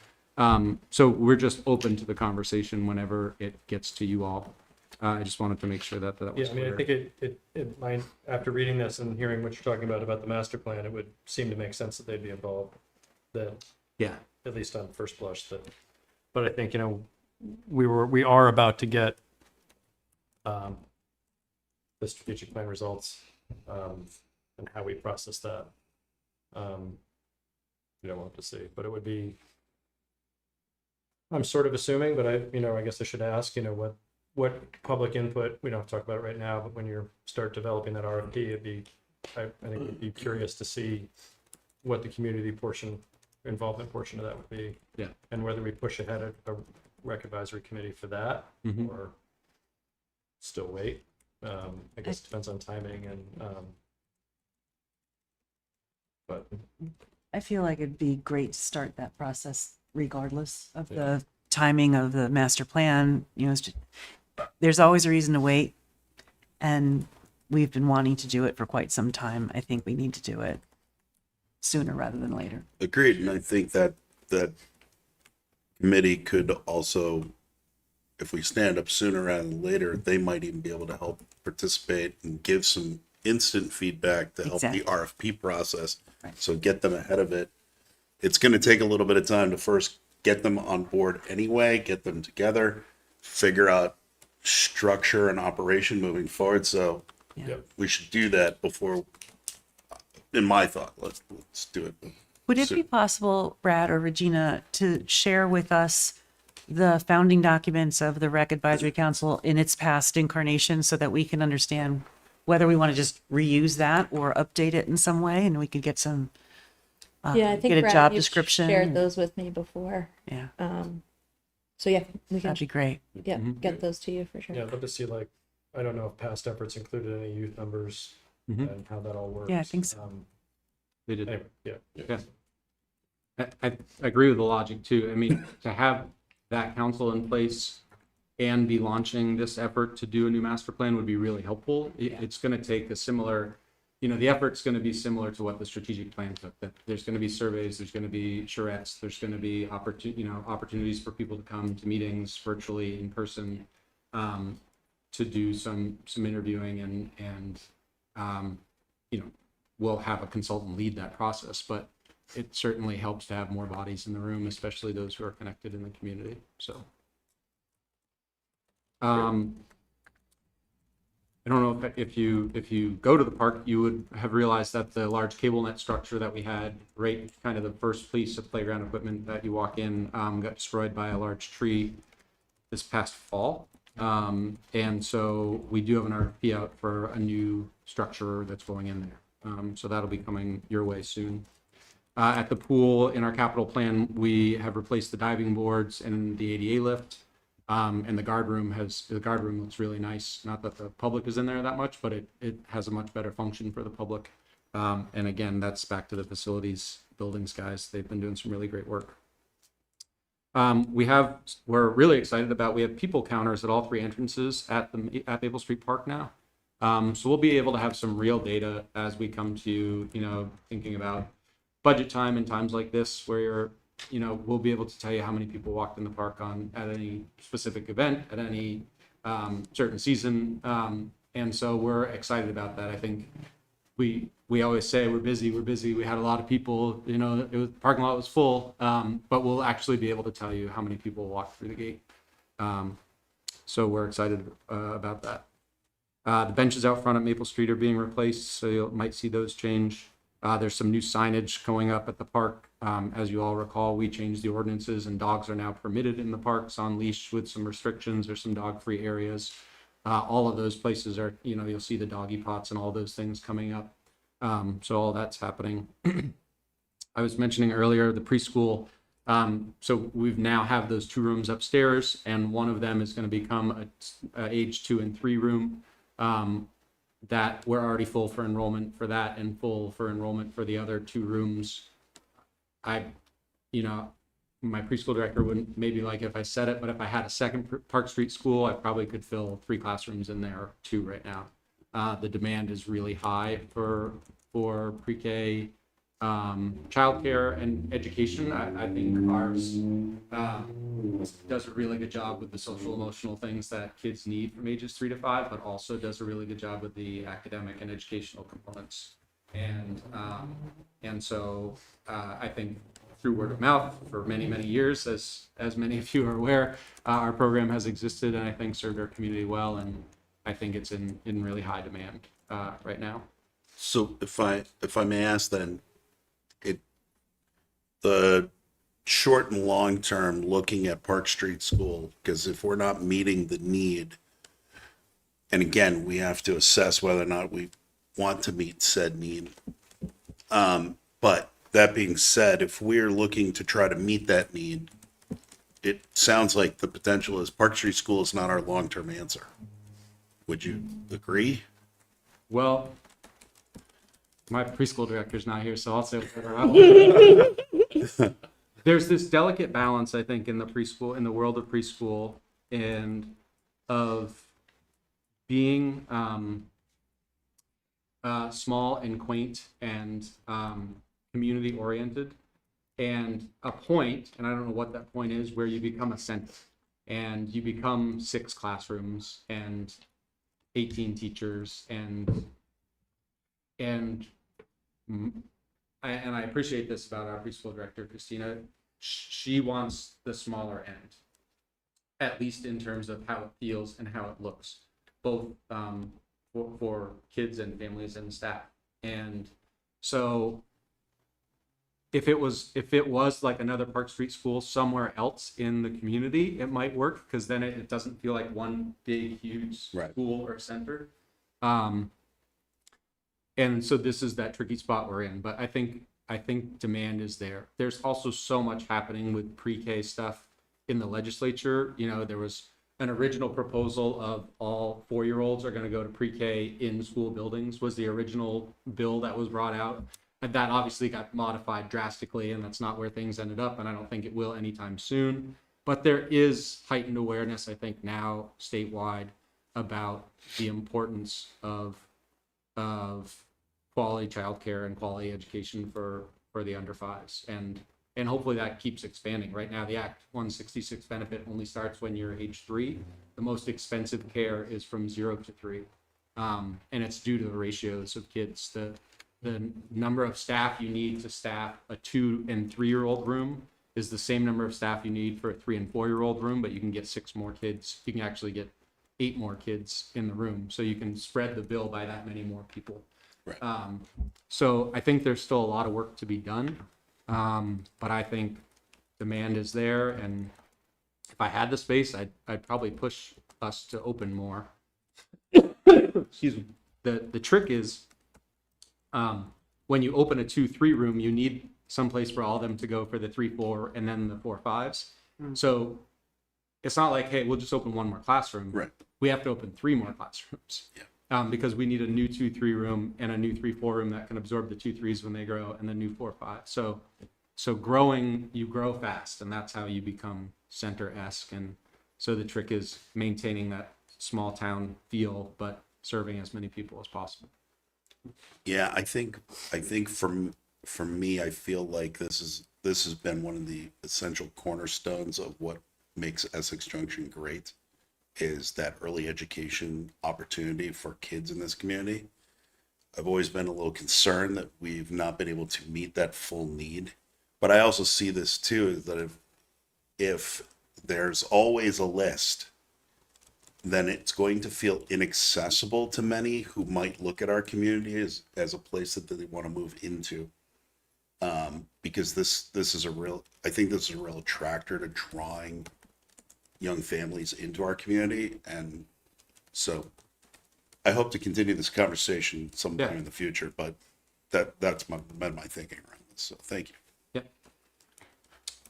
So we're just open to the conversation whenever it gets to you all. I just wanted to make sure that that was Yeah, I mean, I clear. think it might, after reading this and hearing what you're talking about the master plan, it would seem to make sense that they'd be involved. That, Yeah, at least on first blush, that, but I think, we are about to get the strategic plan results, and how we process that. We'll have to see, but it would be, I'm sort of assuming, but I guess I should ask, what public input, we don't have to talk about it right now, but when you start developing that RFP, I think we'd be curious to see what the community involvement portion of that would be. Yeah. And whether we push ahead a rec advisory committee for that, Mhm. or still wait. I guess it depends on timing but I feel like it'd be great to start that process regardless of the timing of the master plan. There's always a reason to wait. And we've been wanting to do it for quite some time. I think we need to do it sooner rather than later. Agreed, and I think that committee could also, if we stand up sooner rather than later, they might even be able to help participate and give some instant feedback to help Exactly. the RFP process. Right. So get them ahead of it. It's going to take a little bit of time to first get them on board anyway, get them together, figure out structure and operation moving forward. So Yeah. we should do that before, in my thought, let's do it. Would it be possible, Brad or Regina, to share with us the founding documents of the Rec Advisory Council in its past incarnation so that we can understand whether we want to just reuse that or update it in some way, and we could get some, Yeah, I think get a Brad, job you've description? shared those with me before. Yeah, So yeah, we can that'd be great. get those to you for sure. yeah, I'd love to see, I don't know if past efforts included any youth numbers Mhm. and how that all works. Yeah, I think so. they did. Anyway, yeah. Yeah. I agree with the logic too. I mean, to have that council in place and be launching this effort to do a new master plan would be really helpful. It's going to take a similar, the effort's going to be similar to what the strategic plan took. That there's going to be surveys, there's going to be charrettes, there's going to be opportunities for people to come to meetings virtually, in person, to do some interviewing and we'll have a consultant lead that process, but it certainly helps to have more bodies in the room, especially those who are connected in the community. So, I don't know if you go to the park, you would have realized that the large cable net structure that we had, right, kind of the first piece of playground equipment that you walk in, got destroyed by a large tree this past fall. And so we do have an RFP out for a new structure that's going in there. So that'll be coming your way soon. At the pool, in our capital plan, we have replaced the diving boards and the ADA lift. And the guard room looks really nice. Not that the public is in there that much, but it has a much better function for the public. And again, that's back to the facilities buildings guys. They've been doing some really great work. We're really excited about, we have people counters at all three entrances at Maple Street Park now. So we'll be able to have some real data as we come to, thinking about budget time and times like this where we'll be able to tell you how many people walked in the park at any specific event, at any certain season. And so we're excited about that. I think we always say we're busy. We had a lot of people, the parking lot was full, but we'll actually be able to tell you how many people walked through the gate. So we're excited about that. The benches out front at Maple Street are being replaced, so you might see those change. There's some new signage going up at the park. As you all recall, we changed the ordinances and dogs are now permitted in the parks on leash with some restrictions. There's some dog-free areas. All of those places are, you'll see the doggy pots and all those things coming up. So all that's happening. I was mentioning earlier the preschool. So we've now have those 2 rooms upstairs, and one of them is going to become a age 2 and 3 room. That we're already full for enrollment for that and full for enrollment for the other 2 rooms. My preschool director wouldn't maybe like if I said it, but if I had a second Park Street school, I probably could fill 3 classrooms in there, 2 right now. The demand is really high for pre-K childcare and education. I think ours does a really good job with the social emotional things that kids need from ages 3 to 5, but also does a really good job with the academic and educational components. And so I think through word of mouth for many, many years, as many of you are aware, our program has existed and I think served our community well. And I think it's in really high demand right now. So if I may ask then, the short and long term, looking at Park Street School, because if we're not meeting the need, and again, we have to assess whether or not we want to meet said need. But that being said, if we're looking to try to meet that need, it sounds like the potential is Park Street School is not our long-term answer. Would you agree? Well, my preschool director's not here, so I'll say whatever I want. There's this delicate balance, I think, in the world of preschool, and of being small and quaint and community oriented, and a point, and I don't know what that point is, where you become a center and you become 6 classrooms and 18 teachers and I appreciate this about our preschool director, Christina. She wants the smaller end, at least in terms of how it feels and how it looks, both for kids and families and staff. And so if it was like another Park Street School somewhere else in the community, it might work, because then it doesn't feel like one big, huge school or center. And so this is that tricky spot we're in. But I think demand is there. There's also so much happening with pre-K stuff in the legislature. You know, there was an original proposal of all 4-year-olds are going to go to pre-K in school buildings, was the original bill that was brought out. And that obviously got modified drastically, and that's not where things ended up, and I don't think it will anytime soon. But there is heightened awareness, I think, now statewide about the importance of quality childcare and quality education for the under 5s, and hopefully that keeps expanding. Right now, the Act 166 benefit only starts when you're age 3. The most expensive care is from 0 to 3, and it's due to the ratios of kids. The number of staff you need to staff a 2 and 3-year-old room is the same number of staff you need for a 3 and 4-year-old room, but you can get 6 more kids. You can actually get 8 more kids in the room, so you can spread the bill by that many more people. Right. So I think there's still a lot of work to be done, but I think demand is there, and if I had the space, I'd probably push us to open more. Excuse me. The trick is, when you open a 2-3 room, you need some place for all of them to go for the 3-4 and then the 4-5s. So it's not like, hey, we'll just open 1 more classroom. Right. We have to open 3 more classrooms. Yeah. Because we need a new 2-3 room and a new 3-4 room that can absorb the 2-3s when they grow, and the new 4-5. So growing, you grow fast, and that's how you become center-esque. And so the trick is maintaining that small town feel, but serving as many people as possible. Yeah, I think for me, I feel like this has been one of the essential cornerstones of what makes Essex Junction great, is that early education opportunity for kids in this community. I've always been a little concerned that we've not been able to meet that full need, but I also see this too, is that if there's always a list, then it's going to feel inaccessible to many who might look at our community as a place that they want to move into. Because this is I think this is a real attractor to drawing young families into our community. And so I hope to continue this conversation sometime in the future, but that's my thinking around this. So thank you.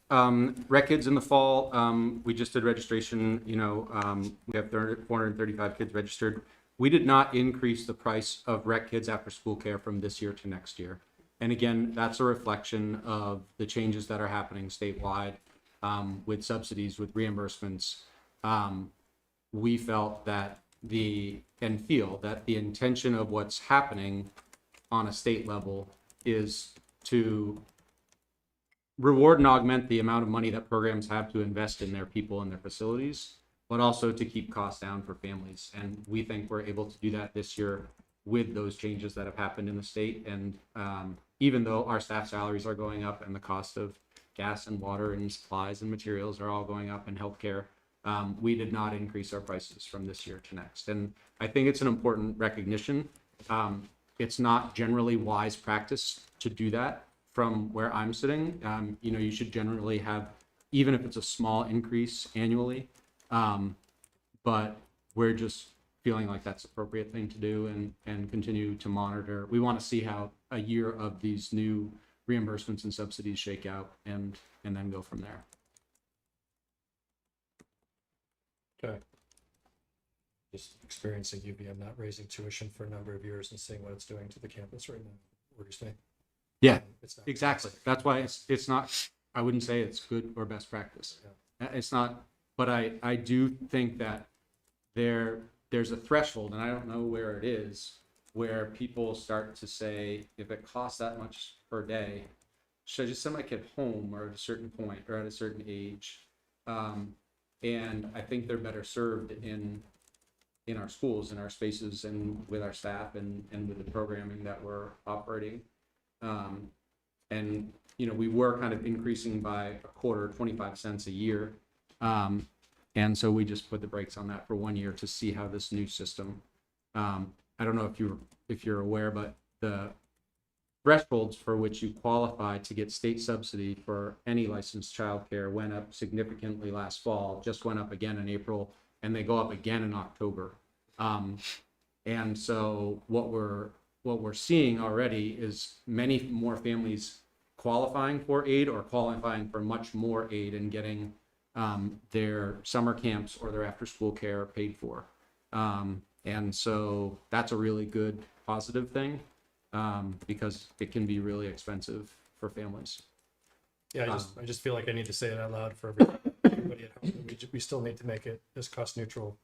Rec kids in the fall, we just did registration. We have 435 kids registered. We did not increase the price of rec kids after school care from this year to next year. And again, that's a reflection of the changes that are happening statewide, with subsidies, with reimbursements. We felt that feel that the intention of what's happening on a state level is to reward and augment the amount of money that programs have to invest in their people and their facilities, but also to keep costs down for families. And we think we're able to do that this year with those changes that have happened in the state. And even though our staff salaries are going up and the cost of gas and water and supplies and materials are all going up in healthcare, we did not increase our prices from this year to next. And I think it's an important recognition. It's not generally wise practice to do that from where I'm sitting. You should generally have, even if it's a small increase annually, but we're just feeling like that's the appropriate thing to do and continue to monitor. We want to see how a year of these new reimbursements and subsidies shake out and then go from there. Okay. Just experiencing UVM not raising tuition for a number of years and seeing what it's doing to the campus right now. What are you saying? Yeah, It's not. exactly. That's why it's not, I wouldn't say it's good or best practice. It's not, but I do think that there's a threshold, and I don't know where it is, where people start to say, if it costs that much per day, should I just send my kid home or at a certain point or at a certain age? And I think they're better served in our schools, in our spaces, and with our staff and with the programming that we're operating. And we were kind of increasing by a quarter, 25 cents a year. And so we just put the brakes on that for 1 year to see how this new system, I don't know if you're aware, but the thresholds for which you qualify to get state subsidy for any licensed childcare went up significantly last fall, just went up again in April, and they go up again in October. And so what we're seeing already is many more families qualifying for aid or qualifying for much more aid and getting their summer camps or their after school care paid for. And so that's a really good positive thing, because it can be really expensive for families. Yeah, I just feel like I need to say it out loud for everybody at home. We still need to make it as cost neutral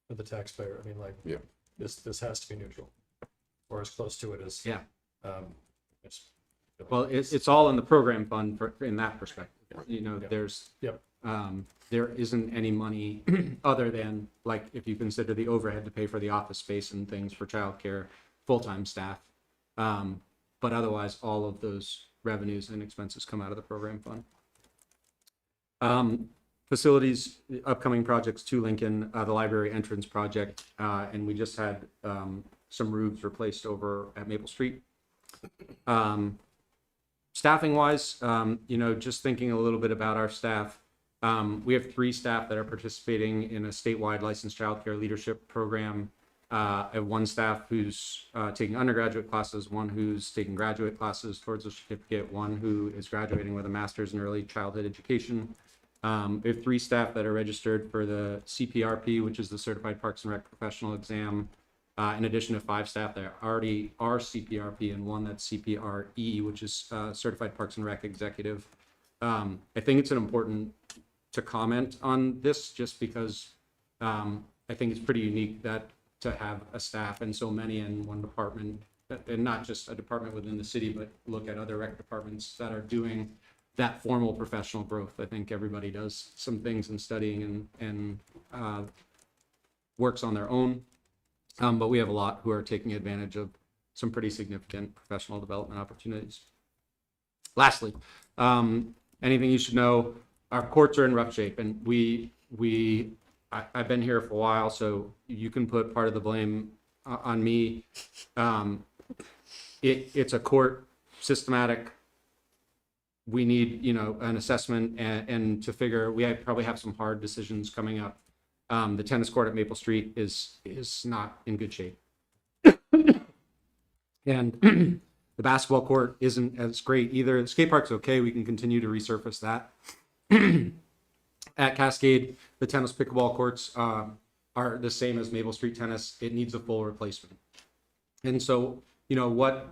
for the taxpayer. I mean, like, Yeah. this has to be neutral, or as close to it as. Yeah. It's- Well, it's all in the program fund in that perspective. There's, Yep. there isn't any money other than, like, if you consider the overhead to pay for the office space and things for childcare, full-time staff. But otherwise, all of those revenues and expenses come out of the program fund. Facilities, upcoming projects to Lincoln, the library entrance project, and we just had some roofs replaced over at Maple Street. Staffing wise, just thinking a little bit about our staff, we have 3 staff that are participating in a statewide licensed childcare leadership program. I have 1 staff who's taking undergraduate classes, 1 who's taking graduate classes towards a certificate, 1 who is graduating with a master's in early childhood education. We have 3 staff that are registered for the CPRP, which is the Certified Parks and Rec Professional Exam. In addition to 5 staff that already are CPRP and 1 that's CPRE, which is Certified Parks and Rec Executive. I think it's important to comment on this just because I think it's pretty unique that to have a staff and so many in one department, and not just a department within the city, but look at other rec departments that are doing that formal professional growth. I think everybody does some things in studying and works on their own. But we have a lot who are taking advantage of some pretty significant professional development opportunities. Lastly, anything you should know, our courts are in rough shape, and I've been here for a while, so you can put part of the blame on me. It's a court systematic. We need, an assessment and to figure, we probably have some hard decisions coming up. The tennis court at Maple Street is not in good shape. And the basketball court isn't as great either. The skate park's okay. We can continue to resurface that. At Cascade, the tennis pickleball courts are the same as Maple Street tennis. It needs a full replacement. And so, what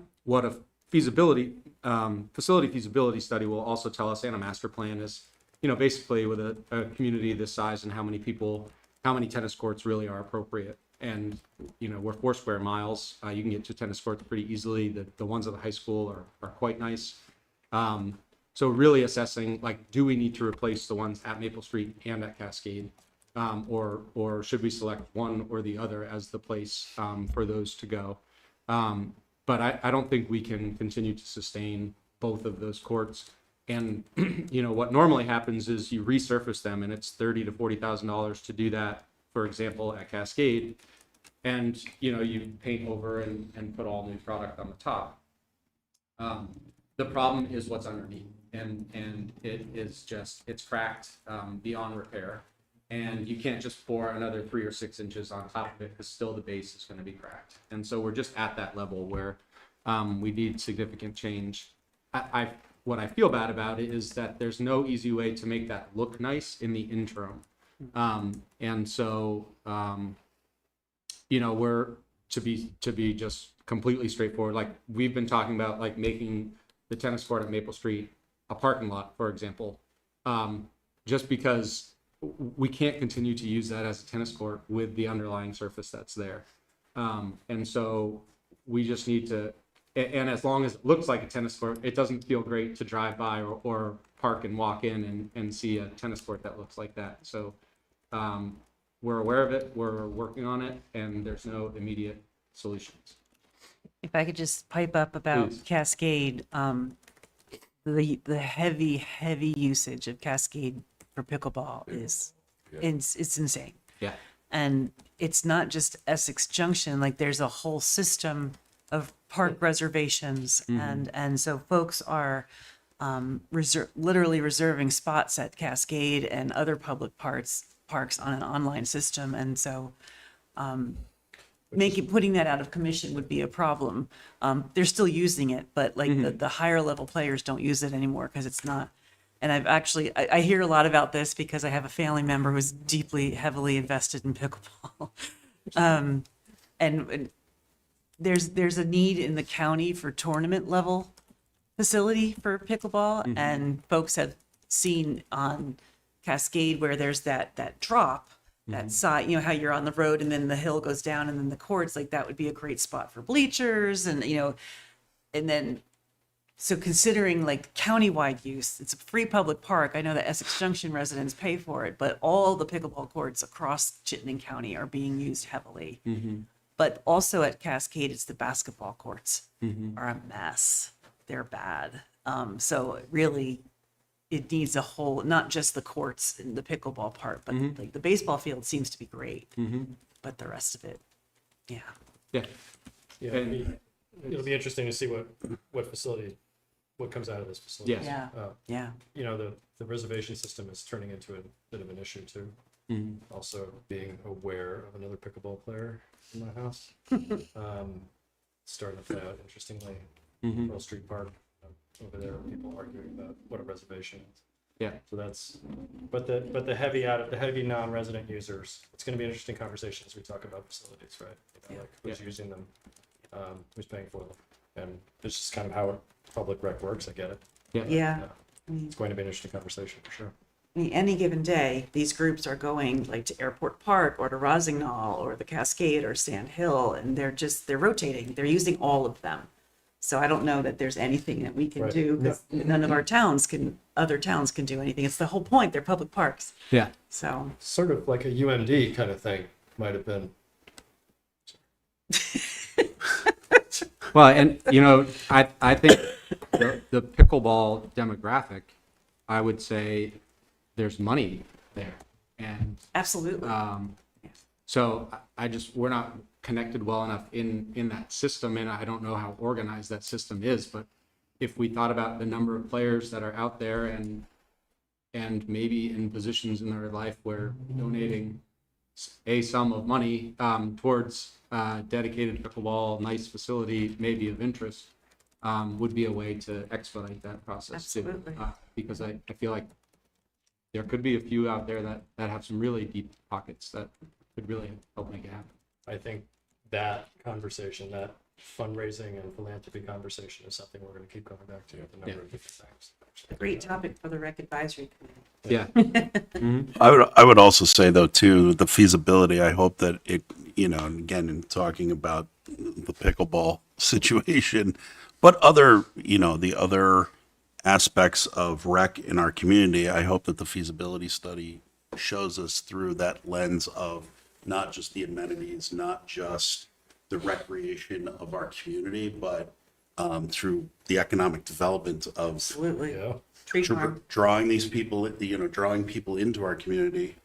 a facility feasibility study will also tell us, and a master plan is, basically with a community this size and how many tennis courts really are appropriate. and you know, we're 4 square miles. You can get to tennis courts pretty easily. The ones at the high school are quite nice. So really assessing, like, do we need to replace the ones at Maple Street and at Cascade? Or should we select one or the other as the place for those to go? But I don't think we can continue to sustain both of those courts. And you know, what normally happens is you resurface them, and it's $30,000 to $40,000 to do that, for example, at Cascade. And you know, you paint over and put all new product on the top. The problem is what's underneath, and it is just, it's cracked beyond repair. And you can't just pour another 3 or 6 inches on top of it, because still the base is going to be cracked. And so we're just at that level where we need significant change. What I feel bad about it is that there's no easy way to make that look nice in the interim. And so, you know, we're to be just completely straightforward. Like, we've been talking about, like, making the tennis court at Maple Street a parking lot, for example, just because we can't continue to use that as a tennis court with the underlying surface that's there. And so we just need to, and as long as it looks like a tennis court, it doesn't feel great to drive by or park and walk in and see a tennis court that looks like that. So we're aware of it, we're working on it, and there's no immediate solutions. If I could just pipe up about Please. Cascade, the heavy usage of Cascade for pickleball is, it's insane. Yeah. And it's not just Essex Junction, like there's a whole system of park reservations. And so folks are literally reserving spots at Cascade and other public parks on an online system. And so putting that out of commission would be a problem. They're still using it, but like the higher level players don't use it anymore because it's not. And I've actually, I hear a lot about this because I have a family member who's heavily invested in pickleball. And there's a need in the county for tournament level facility for pickleball. And folks have seen on Cascade where there's that drop, that side, you know, how you're on the road and then the hill goes down and then the courts, like that would be a great spot for bleachers. And, you know, and then, so considering like countywide use, it's a free public park. I know that Essex Junction residents pay for it, but all the pickleball courts across Chittenden County are being used heavily. But also at Cascade, it's the basketball courts are a mess. They're bad. So really, it needs a whole, not just the courts and the pickleball part, but like the baseball field seems to be great, but the rest of it, yeah. Yeah, it'll be interesting to see what comes out of this facility. Yes. Yeah. Yeah. You know, the reservation system is turning into a bit of an issue too. Also being aware of another pickleball player in my house. Starting to play out interestingly. Pearl Street Park over there, people arguing about what a reservation is. Yeah. So that's, but the heavy non-resident users, it's going to be an interesting conversation as we talk about facilities, right? You know, like who's using them, who's paying for them, and it's just kind of how public rec works. I get it. Yeah. It's going to be an interesting conversation for sure. I mean, any given day, these groups are going like to Airport Park or to Rosignol or the Cascade or Sand Hill, and they're rotating. They're using all of them. So I don't know that there's anything that we can do because none of our other towns can do anything. It's the whole point. They're public parks. Yeah. So Sort of like a UMD kind of thing might have been. Well, and you know, I think the pickleball demographic, I would say there's money there, and absolutely. so we're not connected well enough in that system, and I don't know how organized that system is. But if we thought about the number of players that are out there and maybe in positions in their life where donating a sum of money towards dedicated pickleball, nice facility, maybe of interest, would be a way to expedite that process. Absolutely. Too. Because I feel like there could be a few out there that have some really deep pockets that could really help make it happen. I think that conversation, that fundraising and philanthropy conversation is something we're going to keep going back to with a number of different things. Great topic for the rec advisory committee. Yeah. I would also say though too, the feasibility, I hope that it, you know, and again, in talking about the pickleball situation, but other, you know, the other aspects of rec in our community, I hope that the feasibility study shows us through that lens of not just the amenities, not just the recreation of our community, but through the economic development of Absolutely. Yeah. Tree farm. drawing these people, you know, drawing people into our community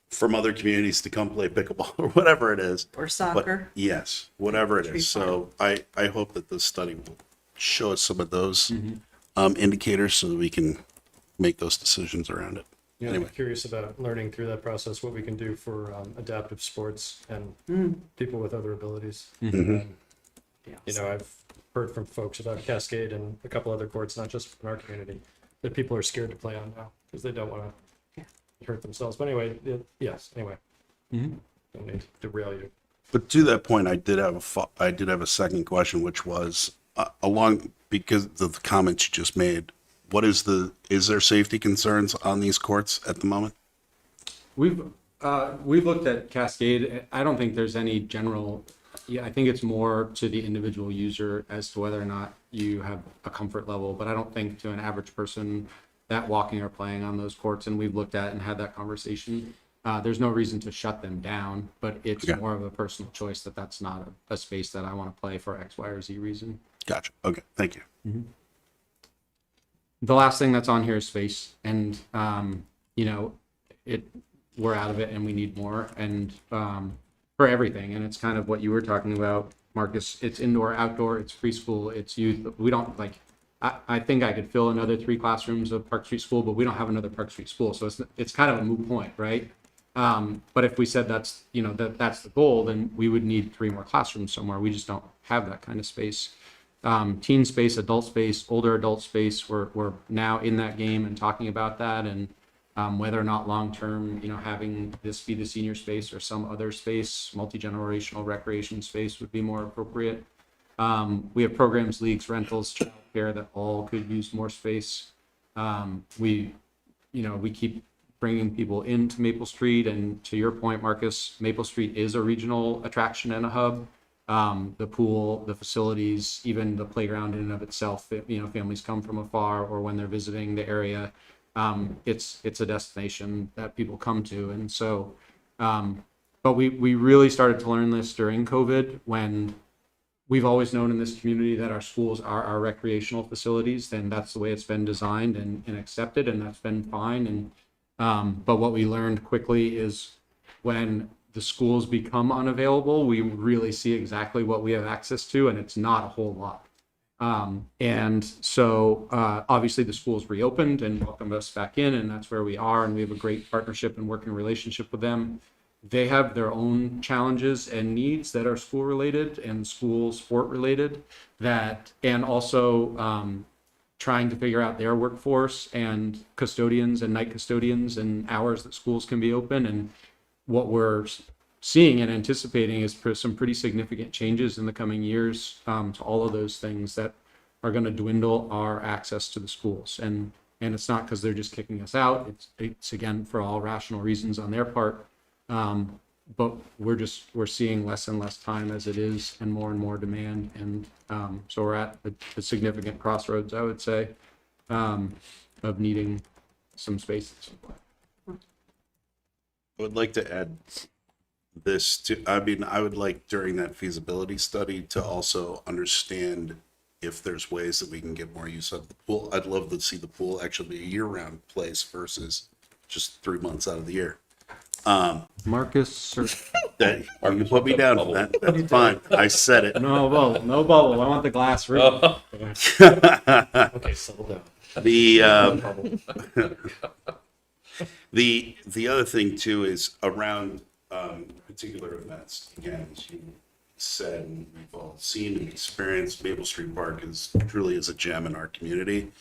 from other communities to come play pickleball or whatever it is. Or But soccer. yes, whatever it Tree is. So I hope that this study will show us some of those indicators so that we can make those decisions around it. Yeah, Anyway. I'm curious about learning through that process, what we can do for adaptive sports and people with other abilities. You know, I've heard from folks about Cascade and a couple other courts, not just in our community, that people are scared to play on now because they don't want to hurt themselves. But anyway, yes, anyway. Don't need to derail you. But to that point, I did have a second question, which was along because of the comments you just made. Is there safety concerns on these courts at the moment? We've looked at Cascade. I don't think there's any general. Yeah, I think it's more to the individual user as to whether or not you have a comfort level. But I don't think to an average person that walking or playing on those courts, and we've looked at and had that conversation. There's no reason to shut them down, but it's more of a personal choice that that's not a space that I want to play for X, Y, or Z reason. Gotcha. Okay. Thank you. The last thing that's on here is space, and you know, we're out of it, and we need more, and for everything. And it's kind of what you were talking about, Marcus. It's indoor, outdoor, it's preschool, it's youth. We don't like. I think I could fill another 3 classrooms of Park Street School, but we don't have another Park Street School, so it's kind of a moot point, right? But if we said that's that's the goal, then we would need 3 more classrooms somewhere. We just don't have that kind of space. Teen space, adult space, older adult space. We're now in that game and talking about that, and whether or not long term, you know, having this be the senior space or some other space, multi-generational recreation space would be more appropriate. We have programs, leagues, rentals, childcare that all could use more space. We keep bringing people into Maple Street, and to your point, Marcus, Maple Street is a regional attraction and a hub. The pool, the facilities, even the playground in and of itself, you know, families come from afar or when they're visiting the area. It's a destination that people come to. And so, but we really started to learn this during COVID, when we've always known in this community that our schools are our recreational facilities, and that's the way it's been designed and accepted, and that's been fine. And but what we learned quickly is when the schools become unavailable, we really see exactly what we have access to, and it's not a whole lot. And so obviously the schools reopened and welcomed us back in, and that's where we are, and we have a great partnership and working relationship with them. They have their own challenges and needs that are school related and school sport related, and also trying to figure out their workforce and custodians and night custodians and hours that schools can be open. And what we're seeing and anticipating is some pretty significant changes in the coming years to all of those things that are going to dwindle our access to the schools. And it's not because they're just kicking us out. It's again for all rational reasons on their part. But we're seeing less and less time as it is, and more demand. And so we're at a significant crossroads, I would say, of needing some space at some point. I would like to add this to, I mean, I would like during that feasibility study to also understand if there's ways that we can get more use of the pool. I'd love to see the pool actually be a year-round place versus just 3 months out of the year. Marcus, That you put me down for that. That's fine. I said it. no bubble. I want the glass room. Okay, settle down. The other thing too is around particular events. Again, as you said, and we've all seen and experienced, Maple Street Park truly is a gem in our community.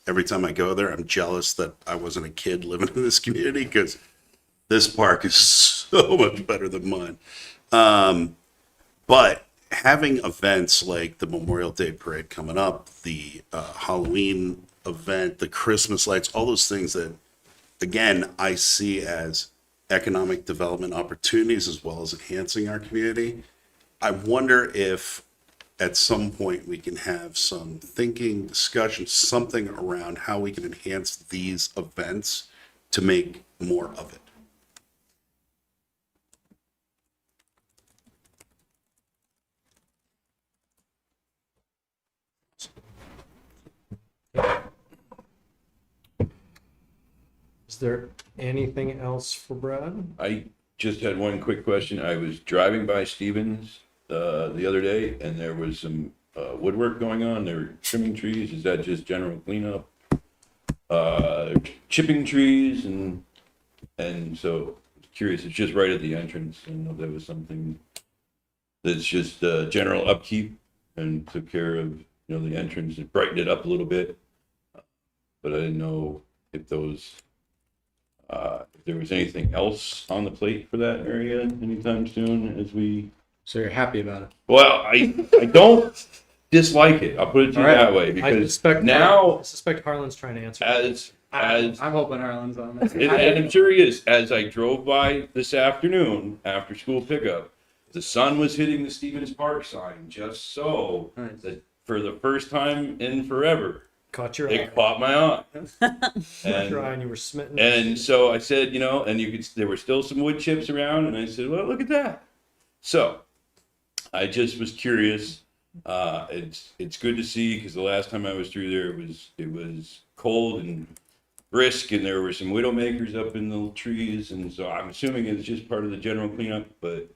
Every time I go there, I'm jealous that I wasn't a kid living in this community, because this park is so much better than mine. But having events like the Memorial Day Parade coming up, the Halloween event, the Christmas lights, all those things that, again, I see as economic development opportunities as well as enhancing our community. I wonder if at some point we can have some thinking, discussion, something around how we can enhance these events to make more of it. Is there anything else for Brad? I just had one quick question. I was driving by Stevens the other day, and there was some woodwork going on. They were trimming trees. Is that just general cleanup? Chipping trees, and so curious. It's just right at the entrance. I don't know if there was something that's just general upkeep and took care of the entrance and brightened it up a little bit. But I didn't know if those. If there was anything else on the plate for that area anytime soon as we. So you're happy about it? Well, I don't dislike it. I'll put it to you All right. that way I because suspect now Harlan's trying to answer. as I'm hoping Harlan's on this. and I'm sure he is. As I drove by this afternoon after school pickup, the sun was hitting the Stevens Park sign just so Nice. that for the first time in forever, Caught your eye. it caught my eye. Caught your eye and you were smitten. And so I said, and there were still some wood chips around, and I said, well, look at that. So I just was curious. It's good to see because the last time I was through there, it was cold and brisk, and there were some widowmakers up in the trees, and so I'm assuming it's just part of the general cleanup, but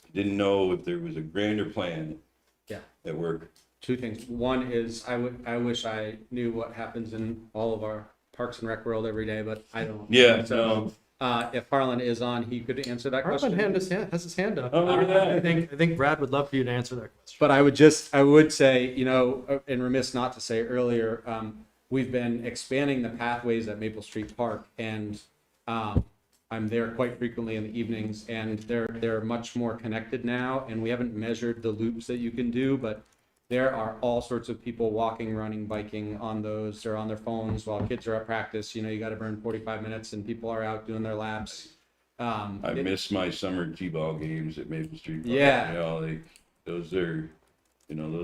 I didn't know if there was a grander plan. Yeah. At work. Two things. One is I wish I knew what happens in all of our Parks and Rec world every day, but I don't. Yeah. So if Harlan is on, he could answer that Harlan question. has his hand up. Oh, look at that. I think Brad would love for you to answer that question. But I would say, and remiss not to say earlier, we've been expanding the pathways at Maple Street Park, and I'm there quite frequently in the evenings, and they're much more connected now, and we haven't measured the loops that you can do, but there are all sorts of people walking, running, biking on those. They're on their phones while kids are at practice. You got to burn 45 minutes, and people are out doing their laps. I miss my summer T-ball games at Maple Street Park. Yeah. Those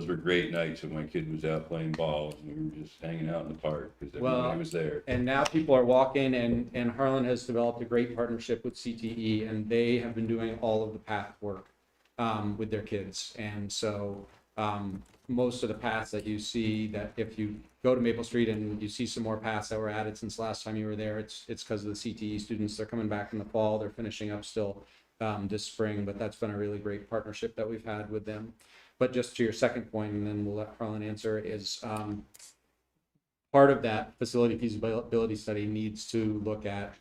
were great nights when my kid was out playing ball and we were just hanging out in the park because everybody was there. And now people are walking, and Harlan has developed a great partnership with CTE, and they have been doing all of the path work with their kids. And so most of the paths that you see, that if you go to Maple Street and you see some more paths that were added since last time you were there, it's because of the CTE students. They're coming back in the fall. They're finishing up still this spring, but that's been a really great partnership that we've had with them. But just to your second point, and then we'll let Harlan answer, is part of that facility feasibility study needs to look at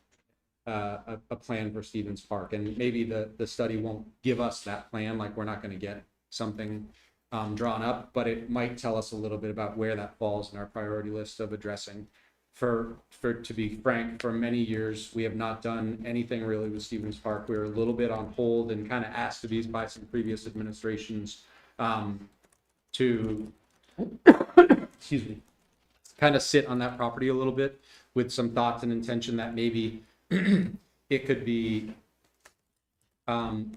a plan for Stevens Park. And maybe the study won't give us that plan, like we're not going to get something drawn up, but it might tell us a little bit about where that falls in our priority list of addressing. To be frank, for many years, we have not done anything really with Stevens Park. We were a little bit on hold and kind of asked to be by some previous administrations to excuse me, kind of sit on that property a little bit with some thoughts and intention that maybe it could be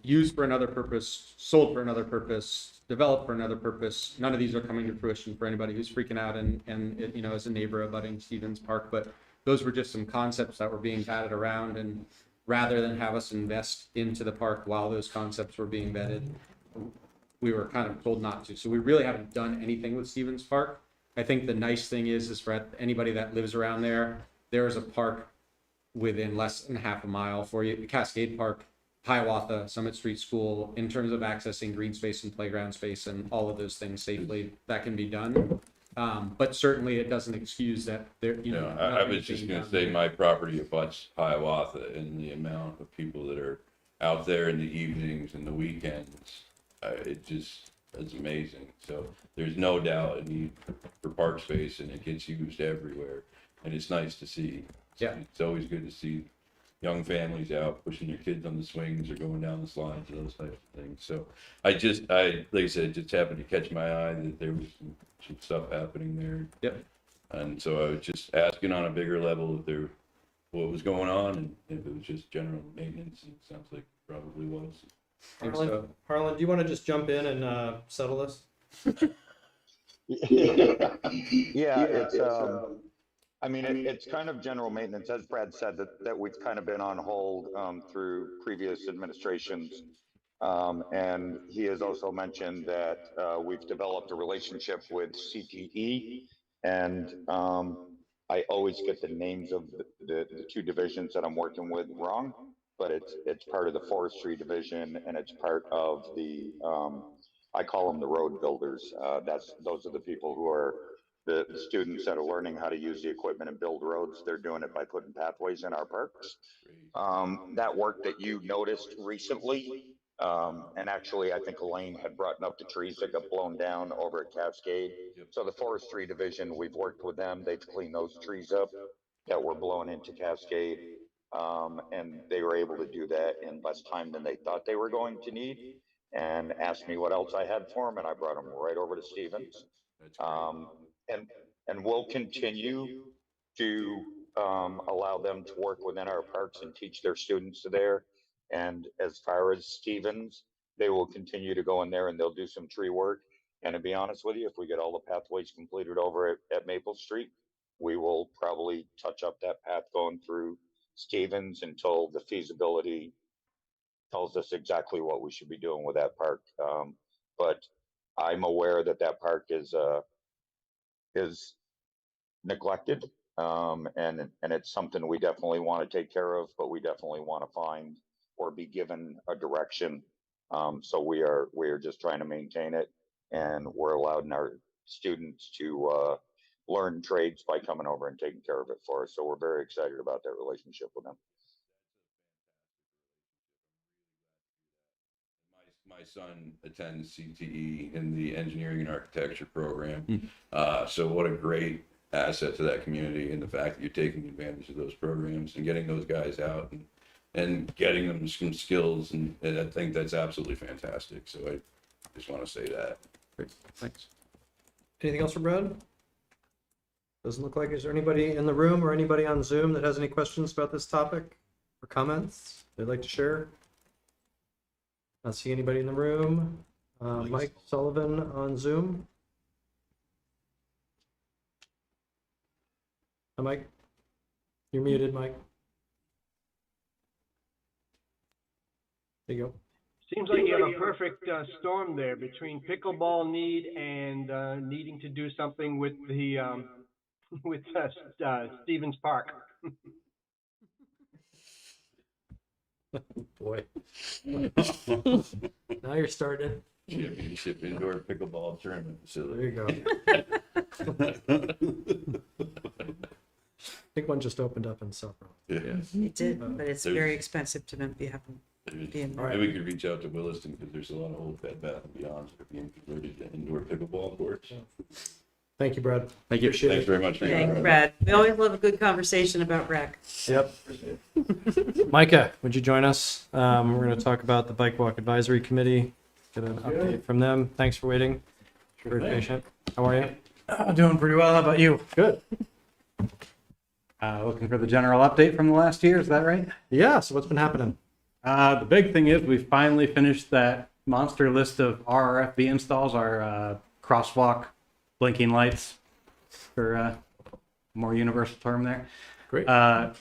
used for another purpose, sold for another purpose, developed for another purpose. None of these are coming to fruition for anybody who's freaking out and as a neighbor abutting Stevens Park, but those were just some concepts that were being batted around, and rather than have us invest into the park while those concepts were being vetted, we were kind of told not to. So we really haven't done anything with Stevens Park. I think the nice thing is for anybody that lives around there, there is a park within less than half a mile for you. Cascade Park, Hiawatha, Summit Street School, in terms of accessing green space and playground space and all of those things safely, that can be done. But certainly it doesn't excuse that there, I was just going to say my property abuts Hiawatha, and the amount of people that are out there in the evenings and the weekends, it's amazing. So there's no doubt a need for park space, and it gets used everywhere, and it's nice to see. Yeah. It's always good to see, young families out pushing their kids on the swings or going down the slides, those types of things. So like I said, it just happened to catch my eye that there was some stuff happening there. Yep. And so I was just asking on a bigger level what was going on, and if it was just general maintenance, and it sounds like it probably was. Harlan, do you want to just jump in and settle this? Yeah, I mean, it's kind of general maintenance, as Brad said, that we've kind of been on hold through previous administrations. And he has also mentioned that we've developed a relationship with CTE, and I always get the names of the two divisions that I'm working with wrong, but it's part of the forestry division, and it's part of the I call them the road builders. Those are the people who are the students that are learning how to use the equipment and build roads. They're doing it by putting pathways in our parks. That work that you noticed recently, and actually I think Elaine had brought up the trees that got blown down over at Cascade. So the forestry division, we've worked with them. They've cleaned those trees up that were blown into Cascade. And they were able to do that in less time than they thought they were going to need, and asked me what else I had for them, and I brought them right over to Stevens. And we'll continue to allow them to work within our parks and teach their students there. And as far as Stevens, they will continue to go in there and they'll do some tree work. And to be honest with you, if we get all the pathways completed over at Maple Street, we will probably touch up that path going through Stevens until the feasibility tells us exactly what we should be doing with that park. But I'm aware that park is neglected, and it's something we definitely want to take care of, but we definitely want to find or be given a direction. So we are just trying to maintain it, and we're allowing our students to learn trades by coming over and taking care of it for us. So we're very excited about that relationship with them. My son attends CTE in the engineering and architecture program. So what a great asset to that community, and the fact that you're taking advantage of those programs and getting those guys out and getting them some skills. And I think that's absolutely fantastic. So I just want to say that. Great, thanks. Anything else for Brad? Doesn't look like, is there anybody in the room or anybody on Zoom that has any questions about this topic or comments they'd like to share? Not see anybody in the room. Mike Sullivan on Zoom. Hi, Mike. You're muted, Mike. There you go. Seems like you have a perfect storm there between pickleball need and needing to do something with the Stevens Park. Boy. Now you're starting. Championship indoor pickleball tournament facility. There you go. I think one just opened up in Southborough. Yes. It did, but it's There's- very expensive to be having. Maybe we could reach out to Williston, because there's a lot of old Bed Bath and Beyonds that are being converted to indoor pickleball courts. Thank you, Brad. Thank you. Appreciate Thanks it. very much. for your Thanks, time. Brad. We always love a good conversation about rec. Yep. Micah, would you join us? We're going to talk about the Bike Walk Advisory Committee. Get an update from them. Thanks for waiting. Very patient. How are you? Doing pretty well. How about you? Good. Looking for the general update from the last year. Is that right? Yeah. So what's been happening? The big thing is we finally finished that monster list of RRFB installs, our crosswalk blinking lights, for a more universal term there. Great.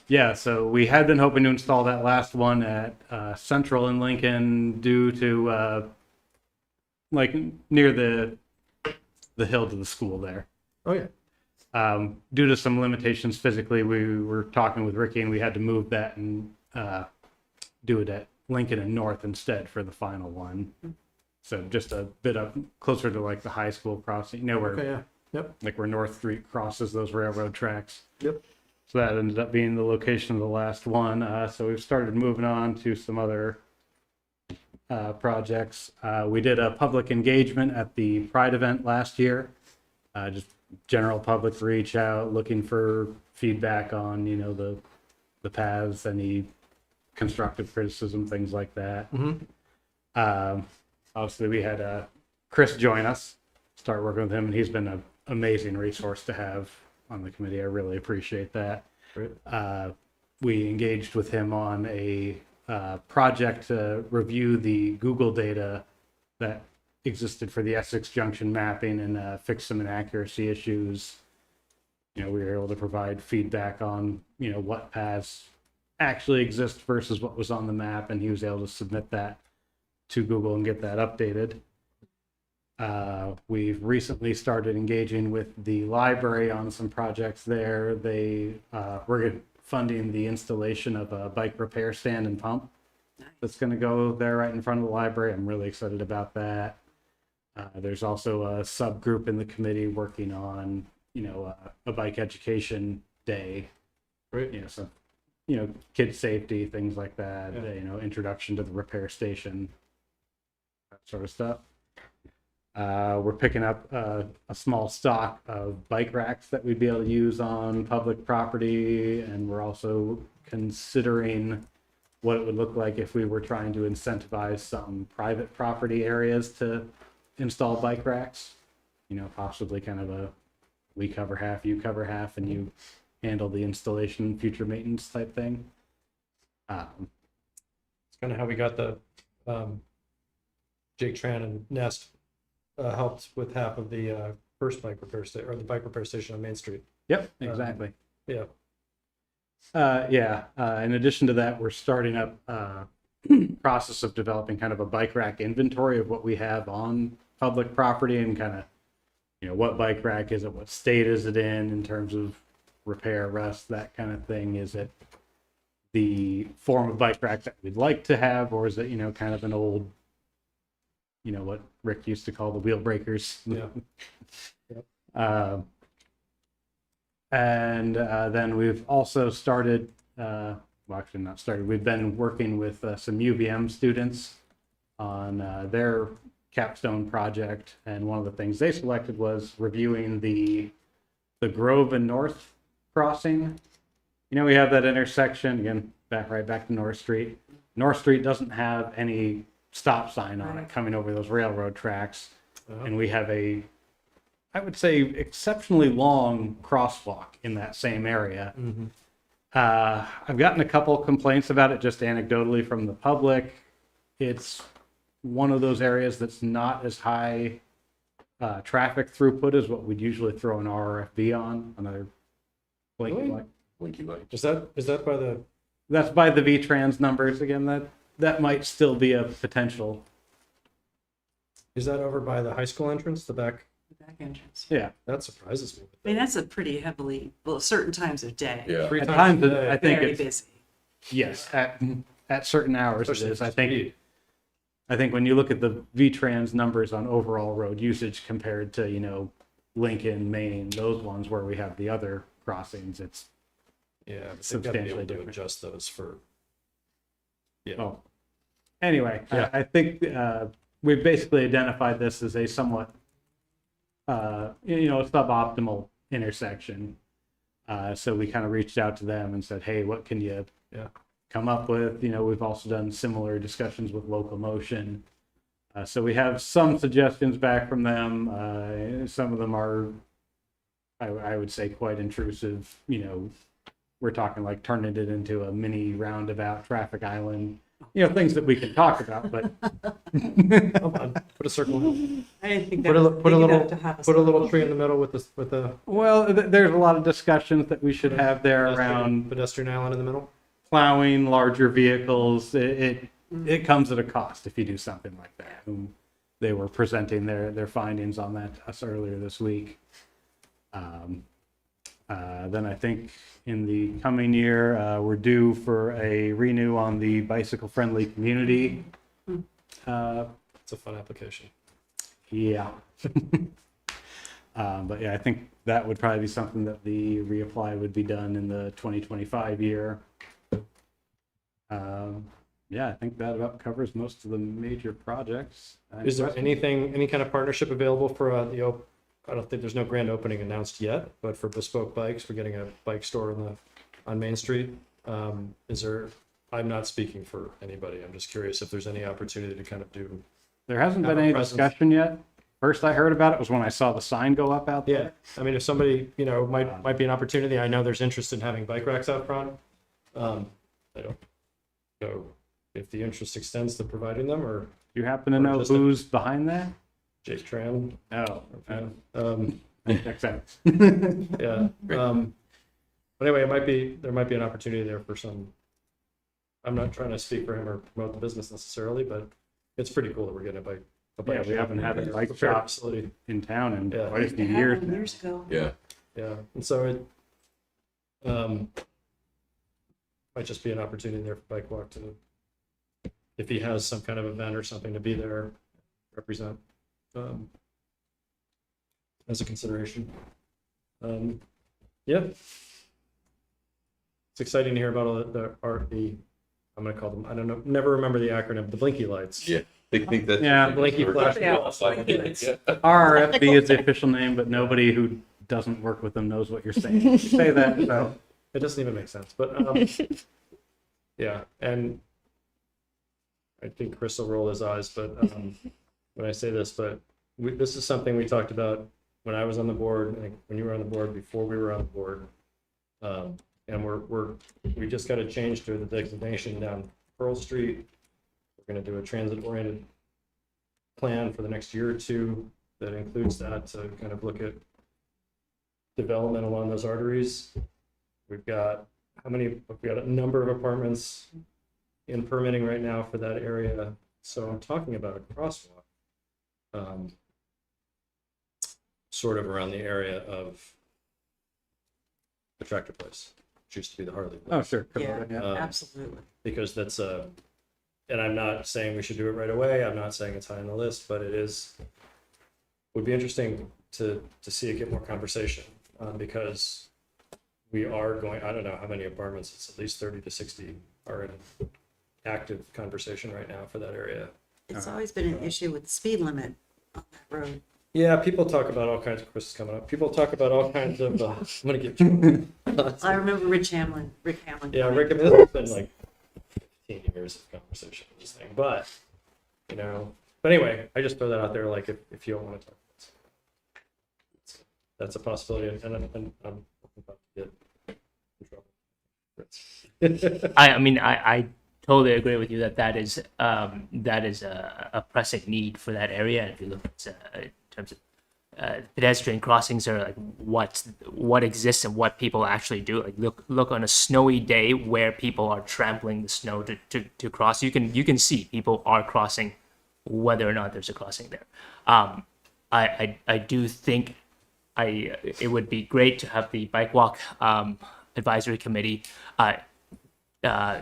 Yeah, so we had been hoping to install that last one at Central in Lincoln due to like near the hill to the school there. Oh, yeah. Due to some limitations physically, we were talking with Ricky and we had to move that and do it at Lincoln and North instead for the final one. So just a bit up closer to like the high school crossing, you know, where Okay, yeah. Yep. like where North Street crosses those railroad tracks. Yep. So that ended up being the location of the last one. So we've started moving on to some other projects. We did a public engagement at the Pride event last year. Just general public reach out, looking for feedback on, you know, the paths, any constructive criticism, things like that. Mm-hmm. Obviously, we had Chris join us, start working with him, and he's been an amazing resource to have on the committee. I really appreciate that. Great. We engaged with him on a project to review the Google data that existed for the Essex Junction mapping and fix some inaccuracy issues. We were able to provide feedback on, what paths actually exist versus what was on the map, and he was able to submit that to Google and get that updated. We've recently started engaging with the library on some projects there. We're funding the installation of a bike repair stand and pump that's going to go there right in front of the library. I'm really excited about that. There's also a subgroup in the committee working on, a bike education day. Great. So, kid safety, things like that, Yeah. Introduction to the repair station, that sort of stuff. We're picking up a small stock of bike racks that we'd be able to use on public property, and we're also considering what it would look like if we were trying to incentivize some private property areas to install bike racks. Possibly kind of a we cover half, you cover half, and you handle the installation, future maintenance type thing. It's kind of how we got the Jake Tran and Nest helped with half of the first bike repair station, or the bike repair station on Main Street. Yep, exactly. Yeah. In addition to that, we're starting up process of developing kind of a bike rack inventory of what we have on public property and kind of, what bike rack is it, what state is it in terms of repair, rust, that kind of thing. Is it the form of bike rack that we'd like to have, or is it, kind of an old, what Rick used to call the wheel breakers? Yeah. Then we've also started, actually not started, we've been working with some UVM students on their capstone project. And one of the things they selected was reviewing the Grove and North crossing. We have that intersection, again, right back to North Street. North Street doesn't have any stop sign on it coming over those railroad tracks. And we have I would say, exceptionally long crosswalk in that same area. Mm-hmm. I've gotten a couple complaints about it just anecdotally from the public. It's one of those areas that's not as high traffic throughput as what we'd usually throw an RRFB on, another blinking light. Blinky light. Is that by the? That's by the VTrans numbers again. That might still be a potential. Is that over by the high school entrance, the back? Back entrance. Yeah. That surprises me. I mean, that's a pretty heavily, certain times of day. Yeah. Three At times times, a day. I think Very it's busy. yes. At certain hours, Especially it is. if it's speed. I think when you look at the VTrans numbers on overall road usage compared to, Lincoln, Maine, those ones where we have the other crossings, it's Yeah, but they've got to be substantially able to different. adjust those for. Yeah. Oh. Anyway, Yeah. I think we've basically identified this as a somewhat, suboptimal intersection. So we kind of reached out to them and said, hey, what can you come up with? We've also done similar discussions with Locomotion. So we have some suggestions back from them. Some of them are, I would say, quite intrusive. We're talking like turning it into a mini roundabout traffic island. Things that we can talk about, but Come on, put a circle in. I didn't think Put that a, was put a big little, enough to have put a little tree in the middle with the well, there's a lot of discussions that we should have there around pedestrian island in the middle. plowing larger vehicles. It comes at a cost if you do something like that. They were presenting their findings on that to us earlier this week. Then I think in the coming year, we're due for a renew on the bicycle-friendly community. It's a fun application. Yeah. But yeah, I think that would probably be something that the reapply would be done in the 2025 year. Yeah, I think that about covers most of the major projects. Is there any kind of partnership available for I don't think there's no grand opening announced yet, but for Bespoke Bikes, we're getting a bike store on Main Street. Is there I'm not speaking for anybody. I'm just curious if there's any opportunity to kind of do. There hasn't Have been a any presence. discussion yet. First I heard about it was when I saw the sign go up out there. Yeah, I mean, if somebody, might be an opportunity, I know there's interest in having bike racks out front. I don't know if the interest extends to providing them, or You happen to Or know just a- who's behind that? Jake Tran. Oh, makes sense. Yeah. But anyway, there might be an opportunity there for some. I'm not trying to speak for him or promote the business necessarily, but it's pretty cool that we're getting a bike. Yeah, we shop haven't had a in bike prepared shop facility. in town in Yeah. quite a few They had years one now. years ago. Yeah. Yeah, and so it might just be an opportunity there for Bike Walk to, if he has some kind of event or something, to be there, represent as a consideration. Yeah. It's exciting to hear about all the I'm gonna call them, I don't know, never remember the acronym, the blinky lights. Yeah. They think that's. Yeah, blinky flash. Yeah. RRFB is the official name, but nobody who doesn't work with them knows what you're saying. You say that, so. It doesn't even make sense, but yeah, and I think Chris will roll his eyes, but when I say this, but this is something we talked about when I was on the board, and when you were on the board, before we were on the board. And we just got to change to the designation down Pearl Street. We're going to do a transit-oriented plan for the next year or two that includes that, to kind of look at development along those arteries. We've got a number of apartments in permitting right now for that area. So I'm talking about a crosswalk, sort of around the area of the tractor place, which used to be the Harley place. Oh, sure. Yeah, Yeah. absolutely. Because that's and I'm not saying we should do it right away. I'm not saying it's high on the list, but would be interesting to see it get more conversation, because we are going, I don't know how many apartments, it's at least 30 to 60 are in active conversation right now for that area. It's always been an issue with the speed limit on that road. Yeah, people talk about all kinds of, Chris is coming up. People talk about all kinds of, I'm gonna get you. I remember Rick Hamlin. Yeah, Rick, I mean, this has been like 15 years of conversation, I'm just saying, but anyway, I just throw that out there, like, if you don't want to talk about it. That's a possibility, and I'm about to get in trouble. I totally agree with you that is a pressing need for that area. And if you look at in terms of pedestrian crossings, are like what exists and what people actually do. Like look on a snowy day where people are trampling the snow to cross. You can see people are crossing, whether or not there's a crossing there. I do think it would be great to have the bike walk advisory committee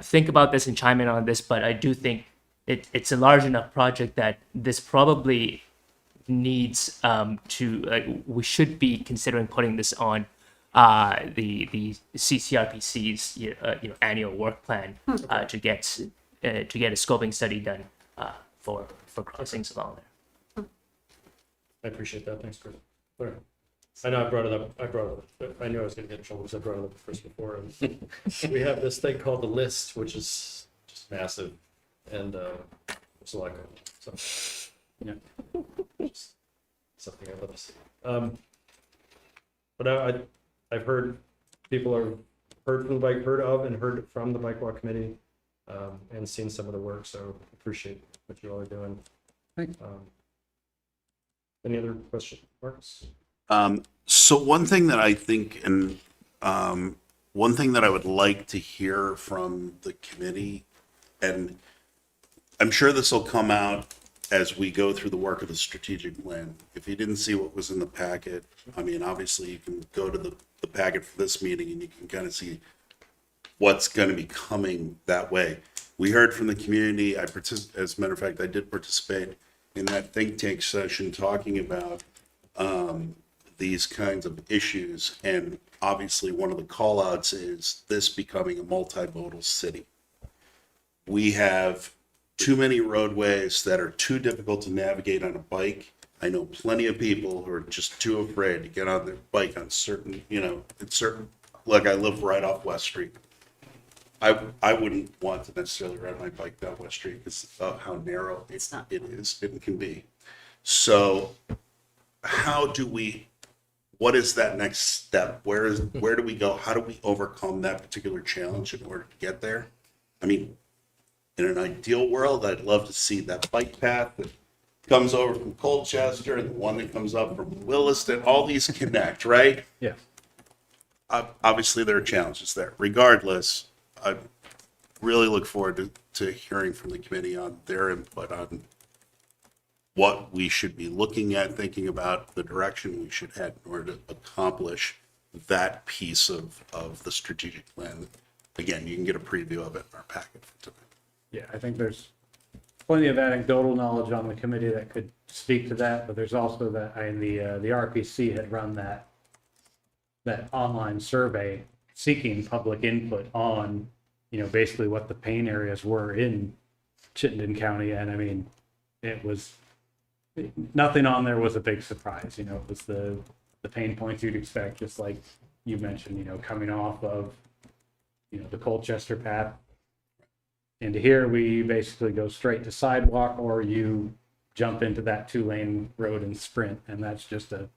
think about this and chime in on this, but I do think it's a large enough project that this probably needs we should be considering putting this on the CCRPC's annual work plan to get a scoping study done for crossings along there. I appreciate that. Thanks, Chris. Whatever. I know I brought it up. I knew I was going to get in trouble because I brought it up first before. And we have this thing called the list, which is just massive, and there's a lot going on. So, yeah, just something I love to see. But I've heard people are heard from the bike walk committee, and seen some of the work. So appreciate what you all are doing. Thanks. Any other questions, Marcus? So one thing that I think, and one thing that I would like to hear from the committee, and I'm sure this will come out as we go through the work of the strategic plan. If you didn't see what was in the packet, I mean, obviously you can go to the packet for this meeting and you can kind of see what's going to be coming that way. We heard from the community. As a matter of fact, I did participate in that think tank session talking about these kinds of issues. And obviously one of the call outs is this becoming a multimodal city. We have too many roadways that are too difficult to navigate on a bike. I know plenty of people who are just too afraid to get on their bike on certain, look, I live right off West Street. I wouldn't want to necessarily ride my bike down West Street because of how narrow It's not. it is, it can be. So what is that next step? Where do we go? How do we overcome that particular challenge in order to get there? I mean, in an ideal world, I'd love to see that bike path that comes over from Colchester and the one that comes up from Williston, all these connect, right? Yeah. Obviously, there are challenges there. Regardless, I really look forward to hearing from the committee on their input on what we should be looking at, thinking about the direction we should head in order to accomplish that piece of the strategic plan. Again, you can get a preview of it in our packet for tonight. Yeah, I think there's plenty of anecdotal knowledge on the committee that could speak to that, but there's also that, the RPC had run that online survey seeking public input on, basically what the pain areas were in Chittenden County. And I mean, it was, nothing on there was a big surprise. It was the pain points you'd expect, just like you mentioned, coming off of, the Colchester path into here, we basically go straight to sidewalk, or you jump into that 2-lane road and sprint. And that's just a,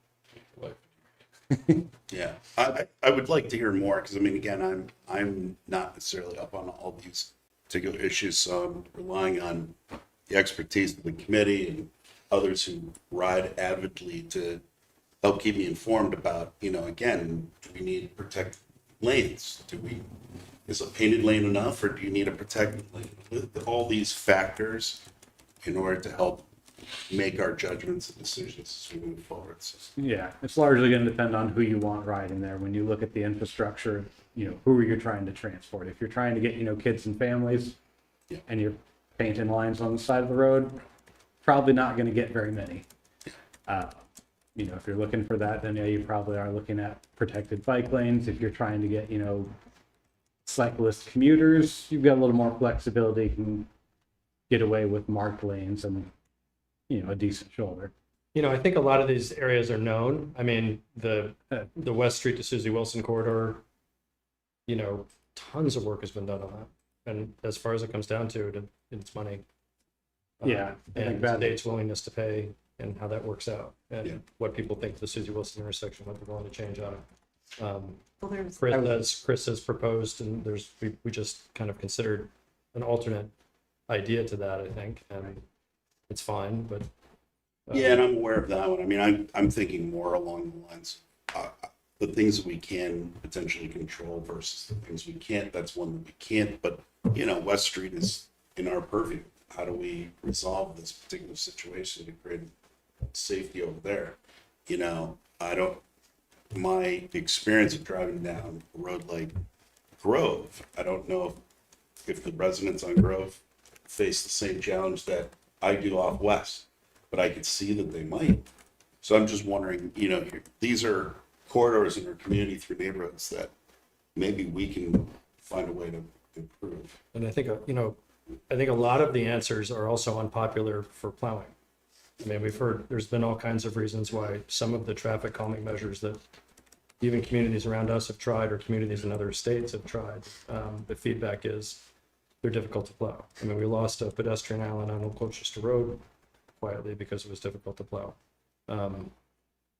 Yeah, I would like to hear more because I mean, again, I'm not necessarily up on all these particular issues, so I'm relying on the expertise of the committee and others who ride avidly to help keep me informed about, again, do we need protected lanes? Is a painted lane enough, or do you need a protected lane? With all these factors in order to help make our judgments and decisions as we move forward. So, yeah, it's largely going to depend on who you want riding there. When you look at the infrastructure, who are you trying to transport? If you're trying to get, kids and families, Yeah. and you're painting lines on the side of the road, probably not going to get very many. If you're looking for that, then yeah, you probably are looking at protected bike lanes. If you're trying to get, cyclist commuters, you've got a little more flexibility. You can get away with marked lanes and, a decent shoulder. I think a lot of these areas are known. I mean, the West Street to Susie Wilson corridor, tons of work has been done on that. And as far as it comes down to it, it's money. Yeah, I think And that- the state's willingness to pay and how that works out, and Yeah. what people think of the Susie Wilson intersection, what they're willing to change on it. Well, there's, Chris has proposed, and we just kind of considered an alternate idea to that, I think, and it's fine, but. yeah, and I'm aware of that one. I mean, I'm thinking more along the lines of the things that we can potentially control versus the things we can't. That's one that we can't, but, West Street is in our purview. How do we resolve this particular situation to create safety over there? My experience of driving down a road like Grove, I don't know if the residents on Grove face the same challenge that I do off West, but I could see that they might. So I'm just wondering, these are corridors in our community through neighborhoods that maybe we can find a way to improve. And I think, I think a lot of the answers are also unpopular for plowing. I mean, we've heard, there's been all kinds of reasons why some of the traffic calming measures that even communities around us have tried, or communities in other states have tried, the feedback is they're difficult to plow. I mean, we lost a pedestrian island on Old Colchester Road quietly because it was difficult to plow. And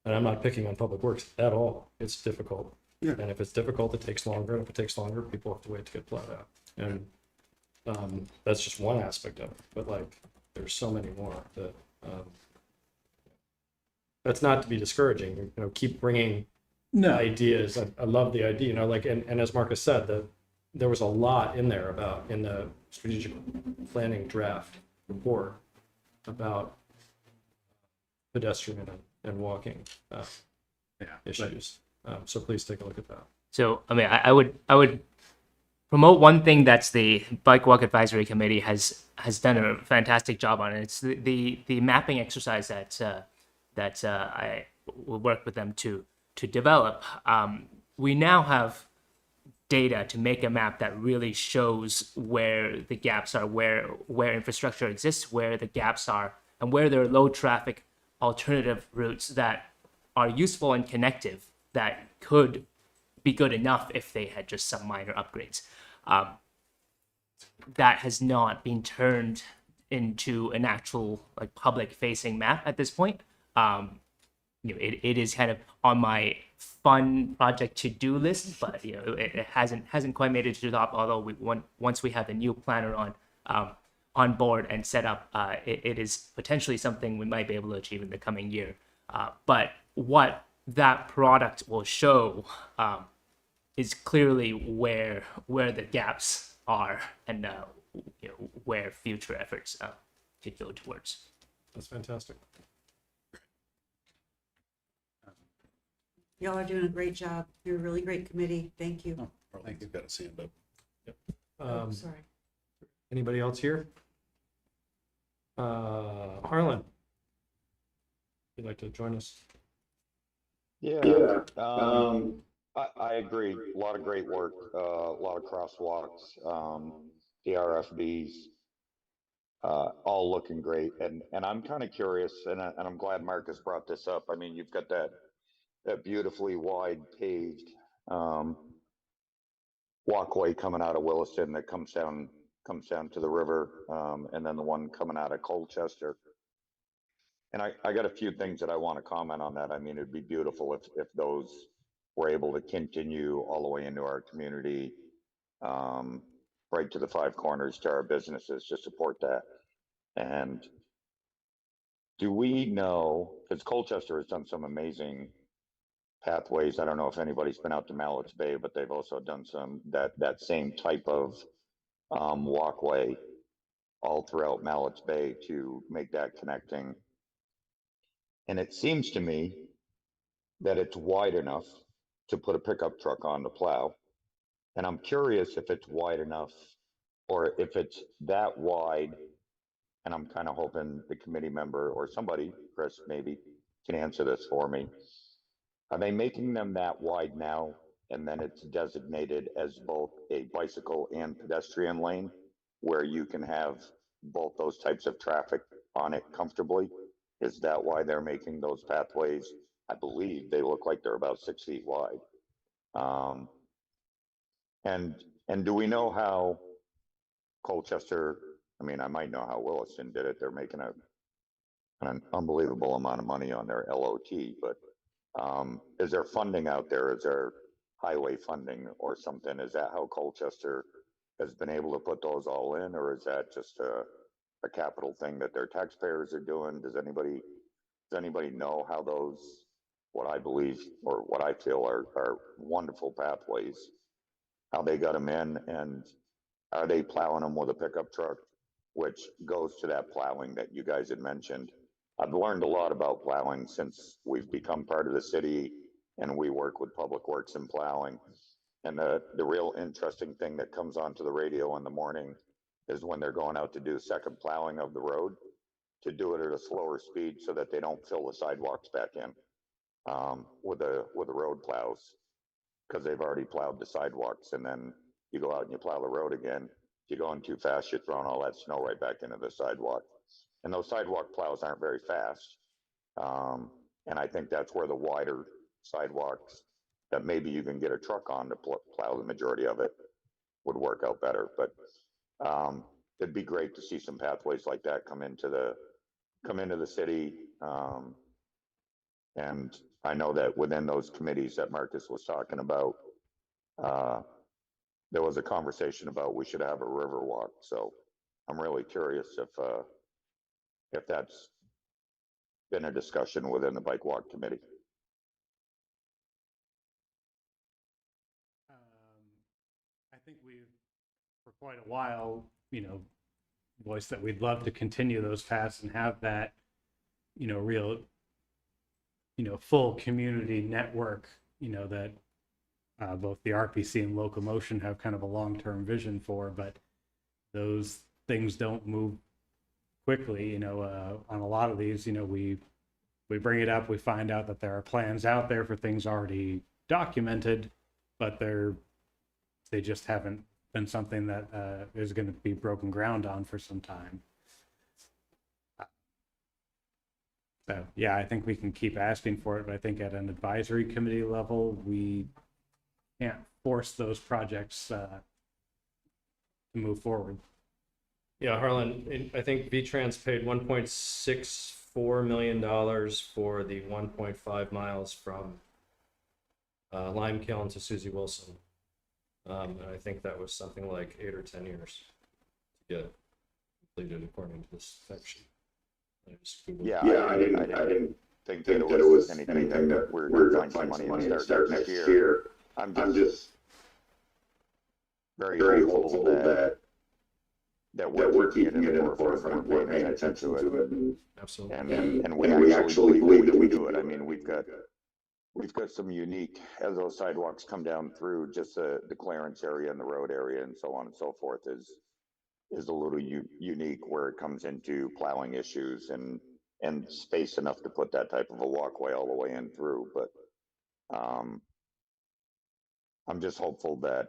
I'm not picking on Public Works at all. It's difficult. Yeah. And if it's difficult, it takes longer. And if it takes longer, people have to wait to get plowed out. And that's just one aspect of it. But there's so many more that that's not to be discouraging. Keep bringing ideas. I love the idea. And as Marcus said, there was a lot in there in the strategic planning draft report about pedestrian and walking issues. So please take a look at that. So, I mean, I would promote one thing that's the Bike Walk Advisory Committee has done a fantastic job on. It's the mapping exercise that I will work with them to develop. We now have data to make a map that really shows where the gaps are, where infrastructure exists, where the gaps are, and where there are low traffic alternative routes that are useful and connective that could be good enough if they had just some minor upgrades. that has not been turned into an actual like public facing map at this point. It is kind of on my fun project to do list, but it hasn't quite made it to the top. Although once we have the new planner on board and set up, it is potentially something we might be able to achieve in the coming year. But what that product will show is clearly where the gaps are and where future efforts could go towards. That's fantastic. Y'all are doing a great job. You're a really great committee. Thank you. Thank you. Got his hand up. Oh, sorry. Anybody else here? Harlan, you'd like to join us? Yeah, I agree. A lot of great work, a lot of crosswalks, the RFBs, all looking great. And I'm kind of curious, and I'm glad Marcus brought this up. I mean, you've got that beautifully wide paved walkway coming out of Williston that comes down to the river, and then the one coming out of Colchester. And I got a few things that I want to comment on that. I mean, it'd be beautiful if those were able to continue all the way into our community, right to the five corners to our businesses to support that. And do we know, because Colchester has done some amazing pathways. I don't know if anybody's been out to Mallett's Bay, but they've also done some that same type of walkway all throughout Mallett's Bay to make that connecting. And it seems to me that it's wide enough to put a pickup truck on the plow. And I'm curious if it's wide enough or if it's that wide. And I'm kind of hoping the committee member or somebody, Chris, maybe can answer this for me. Are they making them that wide now? And then it's designated as both a bicycle and pedestrian lane where you can have both those types of traffic on it comfortably? Is that why they're making those pathways? I believe they look like they're about 6 feet wide. And do we know how Colchester, I mean, I might know how Williston did it. They're making an unbelievable amount of money on their LOT, but is there funding out there? Is there highway funding or something? Is that how Colchester has been able to put those all in, or is that just a capital thing that their taxpayers are doing? Does anybody know how those, what I believe or what I feel are wonderful pathways, how they got them in, and are they plowing them with a pickup truck, which goes to that plowing that you guys had mentioned? I've learned a lot about plowing since we've become part of the city and we work with Public Works and plowing. And the real interesting thing that comes onto the radio in the morning is when they're going out to do second plowing of the road, to do it at a slower speed so that they don't fill the sidewalks back in with the road plows, because they've already plowed the sidewalks. And then you go out and you plow the road again. If you're going too fast, you're throwing all that snow right back into the sidewalk. And those sidewalk plows aren't very fast. And I think that's where the wider sidewalks that maybe you can get a truck on to plow the majority of it would work out better. But it'd be great to see some pathways like that come into the city. And I know that within those committees that Marcus was talking about, there was a conversation about we should have a river walk. So I'm really curious if that's been a discussion within the bike walk committee. I think we've, for quite a while, voiced that we'd love to continue those paths and have that, real, full community network, that both the RPC and Locomotion have kind of a long-term vision for, but those things don't move quickly. On a lot of these, we bring it up, we find out that there are plans out there for things already documented, but they just haven't been something that is going to be broken ground on for some time. So yeah, I think we can keep asking for it, but I think at an advisory committee level, we can't force those projects to move forward. Yeah, Harlan, I think V-Trans paid $1.64 million for the 1.5 miles from Lime Kiln to Susie Wilson. And I think that was something like 8 or 10 years to get completed according to this fact sheet. I just Googled it. Yeah, I didn't think that it was anything that we're gonna find some money and start next year. I'm just very hopeful that we're keeping it in the forefront, we're paying attention to it. Absolutely. And we actually believe that we do it. I mean, we've got some unique, as those sidewalks come down through, just the clearance area and the road area and so on and so forth is a little unique where it comes into plowing issues and space enough to put that type of a walkway all the way in through. But I'm just hopeful that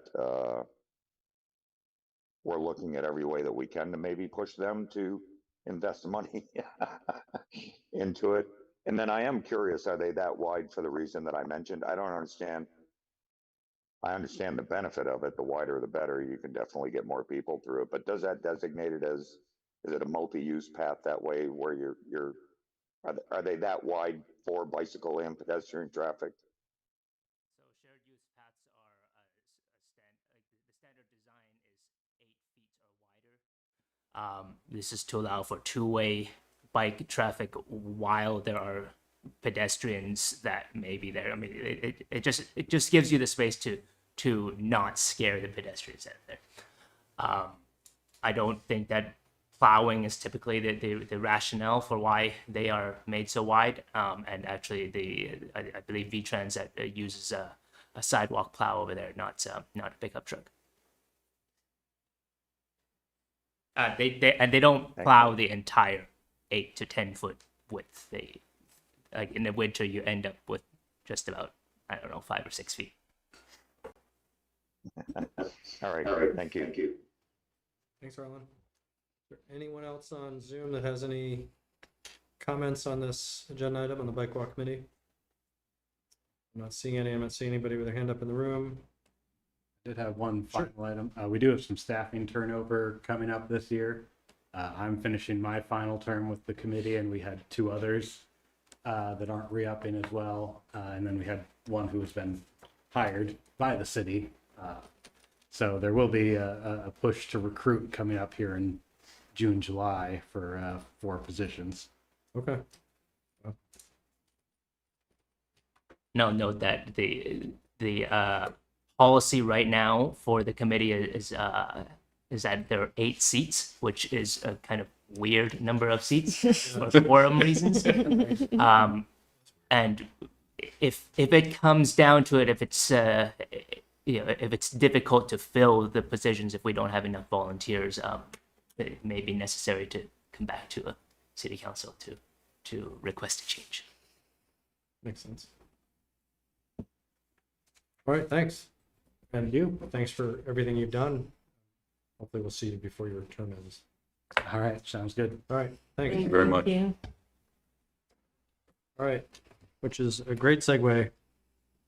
we're looking at every way that we can to maybe push them to invest the money into it. And then I am curious, are they that wide for the reason that I mentioned? I don't understand. I understand the benefit of it. The wider, the better. You can definitely get more people through it. But does that designate it as, is it a multi-use path that way where are they that wide for bicycle and pedestrian traffic? So shared use paths are the standard design is 8 feet or wider. This is to allow for two-way bike traffic while there are pedestrians that may be there. I mean, it just gives you the space to not scare the pedestrians out there. I don't think that plowing is typically the rationale for why they are made so wide. And actually, I believe V-Trans that uses a sidewalk plow over there, not a pickup truck. They don't plow the entire 8 to 10 foot width. They, like in the winter, you end up with just about, I don't know, 5 or 6 feet. All right, great. Thank you. Thanks, Harlan. Is there anyone else on Zoom that has any comments on this agenda item on the bike walk committee? I'm not seeing any. I'm not seeing anybody with their hand up in the room. Did have one final item. We do have some staffing turnover coming up this year. I'm finishing my final term with the committee, and we had 2 others that aren't re-upping as well. And then we had one who has been hired by the city. So there will be a push to recruit coming up here in June, July for 4 positions. Okay. Now note that the policy right now for the committee is that there are 8 seats, which is a kind of weird number of seats for quorum reasons. And if it comes down to it, if it's if it's difficult to fill the positions, if we don't have enough volunteers, it may be necessary to come back to a city council to request a change. Makes sense. All right, thanks. And you, thanks for everything you've done. Hopefully we'll see you before your term ends. All right, sounds good. All right, thanks. Thank you very much. Thank you. All right, which is a great segue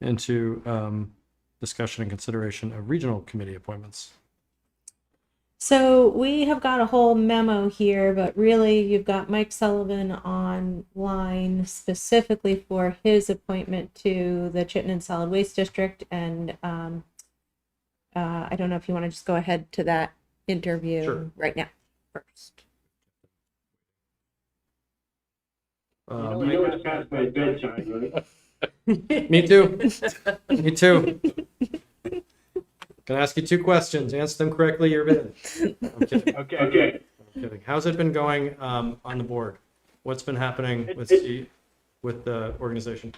into discussion and consideration of regional committee appointments. So we have got a whole memo here, but really you've got Mike Sullivan online specifically for his appointment to the Chittenden Solid Waste District. And I don't know if you want to just go ahead to that interview Sure. right now first. It's past my bedtime, right? Me too. Me too. Gonna ask you 2 questions. Answer them correctly, you're in. I'm kidding. Okay. I'm kidding. How's it been going on the board? What's been happening with the organization?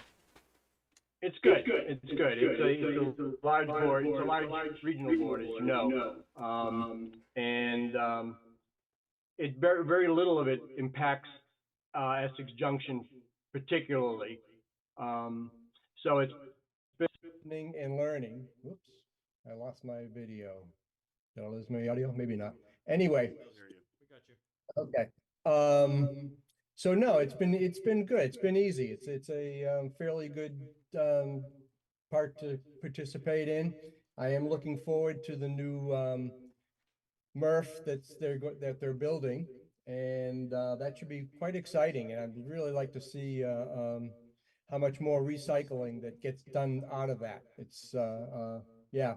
It's good. It's good. It's a large board. It's a large regional board, as you know. It very little of it impacts Essex Junction particularly. So it's listening and learning. Whoops, I lost my video. Did I lose my audio? Maybe not. Anyway. Okay. So no, it's been good. It's been easy. It's a fairly good part to participate in. I am looking forward to the new MRF that they're building, and that should be quite exciting. And I'd really like to see how much more recycling that gets done out of that. It's yeah,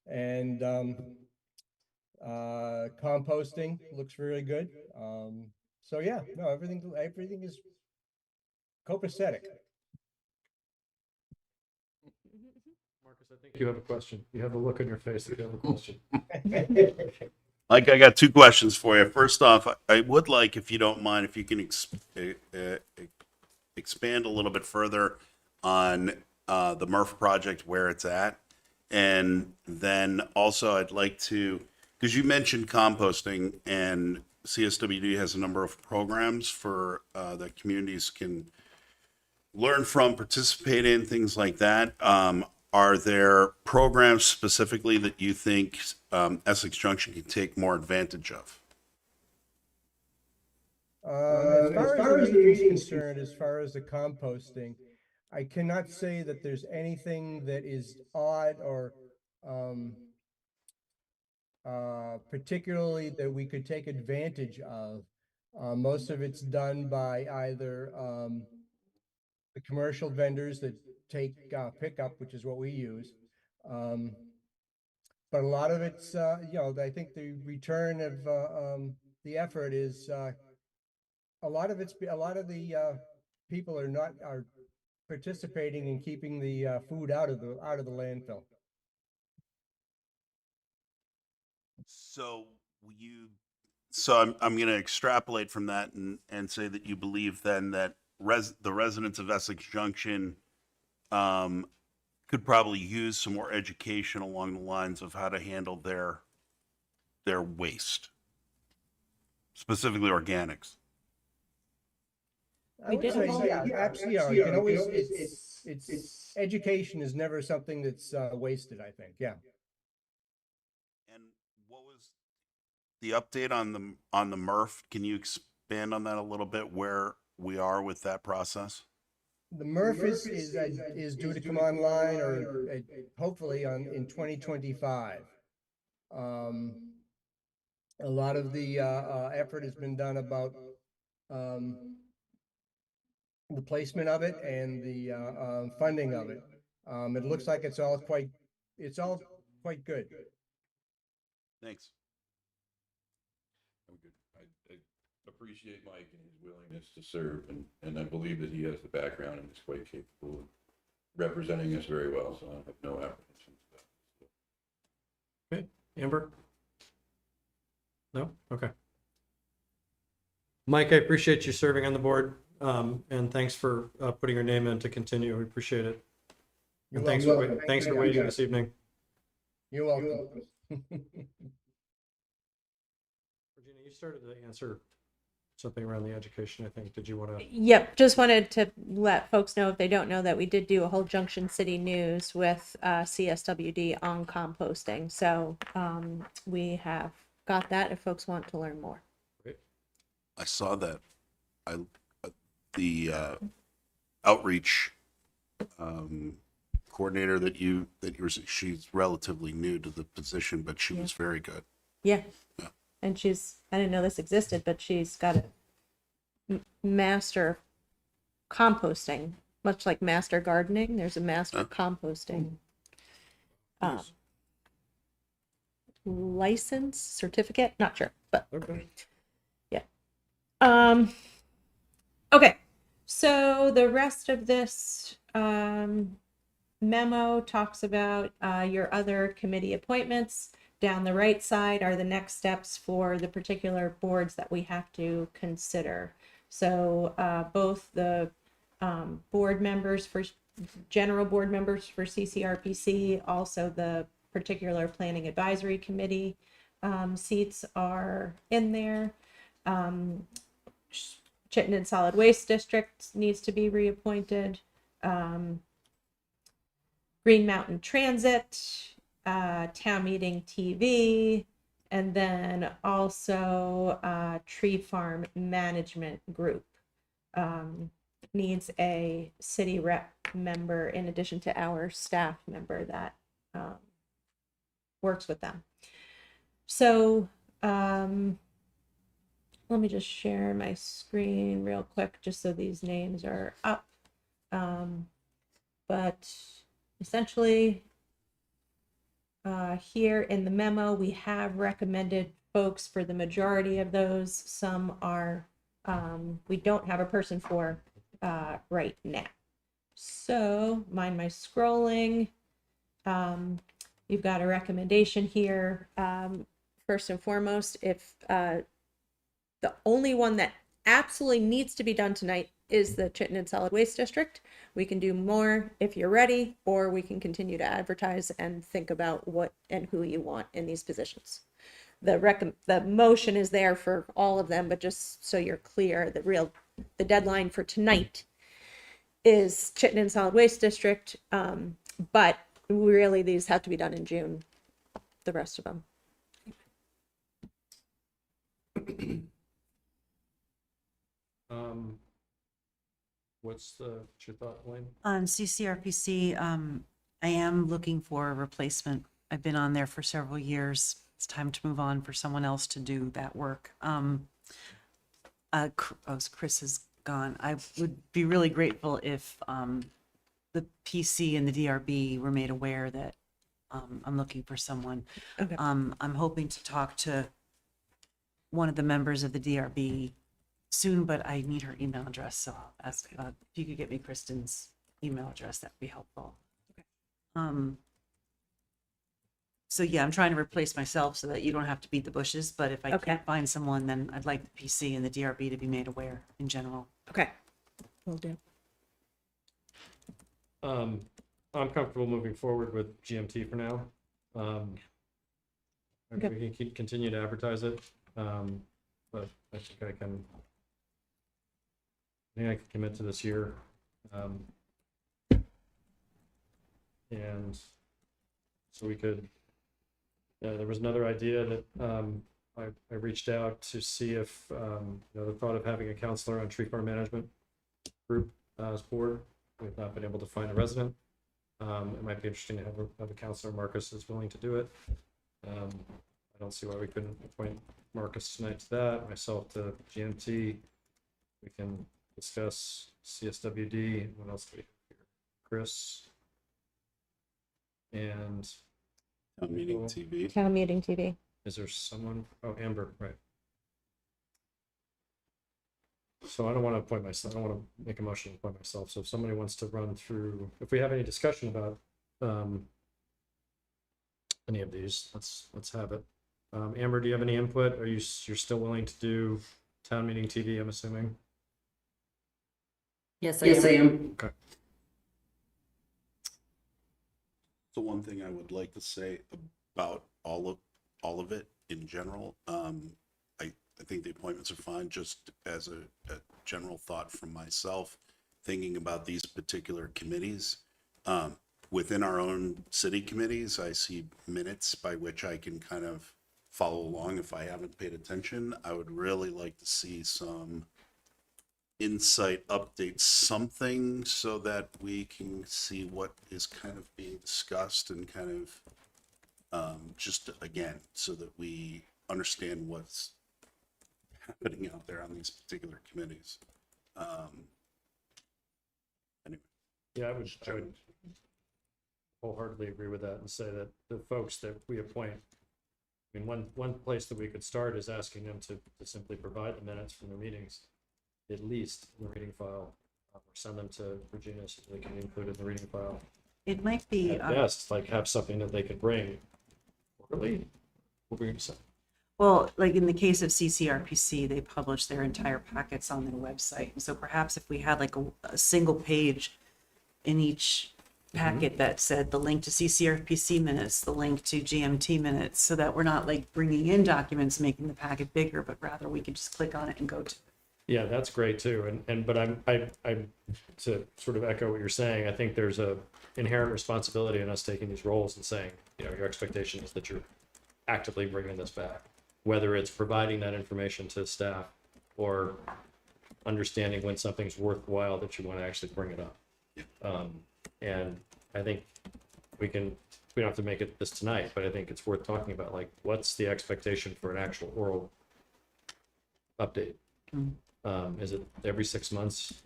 and composting looks really good. So yeah, no, everything is copacetic. Marcus, I think you have a question. You have a look on your face that you have a question. Mike, I got two questions for you. First off, I would like, if you don't mind, if you can expand a little bit further on the MRF project, where it's at. And then also I'd like to, because you mentioned composting, and CSWD has a number of programs for that communities can learn from, participate in, things like that. Are there programs specifically that you think Essex Junction can take more advantage of? As far as the meeting is concerned, as far as the composting, I cannot say that there's anything that is odd or particularly that we could take advantage of. Most of it's done by either the commercial vendors that take pickup, which is what we use. But a lot of it's, I think the return of the effort is a lot of the people are participating in keeping the food out of the landfill. So I'm going to extrapolate from that and say that you believe then that the residents of Essex Junction could probably use some more education along the lines of how to handle their waste, specifically organics. I would say, yeah, absolutely. You can always, it's education is never something that's wasted, I think. Yeah. And what was the update on the MRF? Can you expand on that a little bit, where we are with that process? The MRF is due to come online or hopefully in 2025. A lot of the effort has been done about the placement of it and the funding of it. It looks like it's all quite good. Thanks. I'm good. I appreciate Mike and his willingness to serve, and I believe that he has the background and is quite capable of representing us very well, so I have no apprehensions about this. Okay, Amber? No? Okay. Mike, I appreciate you serving on the board, and thanks for putting your name in to continue. We appreciate it. And thanks for waiting this evening. You're welcome. Regina, you started to answer something around the education, I think. Did you want to? Yep, just wanted to let folks know, if they don't know, that we did do a whole Junction City News with CSWD on composting. So we have got that if folks want to learn more. I saw that. The outreach coordinator that you were, she's relatively new to the position, but she was very good. Yeah. And I didn't know this existed, but she's got a master composting, much like master gardening. There's a master composting license, certificate, not sure, but Okay. yeah. Okay, so the rest of this memo talks about your other committee appointments. Down the right side are the next steps for the particular boards that we have to consider. So both the board members for general board members for CCRPC, also the particular planning advisory committee seats are in there. Chittenden Solid Waste District needs to be reappointed. Green Mountain Transit, Town Meeting TV, and then also Tree Farm Management Group needs a city rep member in addition to our staff member that works with them. So Let me just share my screen real quick, just so these names are up. But essentially, here in the memo, we have recommended folks for the majority of those. Some are, we don't have a person for right now. So, mind my scrolling. You've got a recommendation here. First and foremost, if the only one that absolutely needs to be done tonight is the Chittenden Solid Waste District. We can do more if you're ready, or we can continue to advertise and think about what and who you want in these positions. The motion is there for all of them, but just so you're clear, the deadline for tonight is Chittenden Solid Waste District, but really these have to be done in June, the rest of them. What's your thought, Elaine? On CCRPC, I am looking for a replacement. I've been on there for several years. It's time to move on for someone else to do that work. Chris is gone. I would be really grateful if the PC and the DRB were made aware that I'm looking for someone. Okay. I'm hoping to talk to one of the members of the DRB soon, but I need her email address. So I'll ask if you could get me Kristen's email address, that'd be helpful. Okay. So yeah, I'm trying to replace myself so that you don't have to beat the bushes. But if I can't find someone, then I'd like the PC and the DRB to be made aware in general. Okay. Will do. I'm comfortable moving forward with GMT for now. We can continue to advertise it, but I think I can commit to this year. And so we could, there was another idea that I reached out to see if the thought of having a counselor on tree farm management group as board. We've not been able to find a resident. It might be interesting to have a counselor. Marcus is willing to do it. I don't see why we couldn't appoint Marcus tonight to that, myself to GMT. We can discuss CSWD. What else do we have here? Chris. And Town meeting TV. Town meeting TV. is there someone? Oh, Amber, right. So I don't want to appoint myself. I don't want to make a motion to appoint myself. So if somebody wants to run through, if we have any discussion about any of these, let's have it. Amber, do you have any input? You're still willing to do town meeting TV? I'm assuming. Yes, I am. Okay. So one thing I would like to say about all of it in general, I think the appointments are fine, just as a general thought from myself, thinking about these particular committees. Within our own city committees, I see minutes by which I can kind of follow along if I haven't paid attention. I would really like to see some insight updates, something so that we can see what is kind of being discussed and kind of just again, so that we understand what's happening out there on these particular committees. Anyway. Yeah, I would wholeheartedly agree with that and say that the folks that we appoint, I mean, one place that we could start is asking them to simply provide the minutes from their meetings, at least in the reading file, or send them to Virginia so they can include it in the reading file. It might be At best, like have something that they could bring quarterly. What were you gonna say? well, like in the case of CCRPC, they publish their entire packets on their website. So perhaps if we had like a single page in each packet that said the link to CCRPC minutes, the link to GMT minutes, so that we're not like bringing in documents, making the packet bigger, but rather we could just click on it and go to it. Yeah, that's great too. But I'm to sort of echo what you're saying. I think there's a inherent responsibility in us taking these roles and saying, your expectation is that you're actively bringing this back, whether it's providing that information to staff or understanding when something's worthwhile that you want to actually bring it up. And I think we can we don't have to make it this tonight, but I think it's worth talking about, like, what's the expectation for an actual oral update? Is it every 6 months?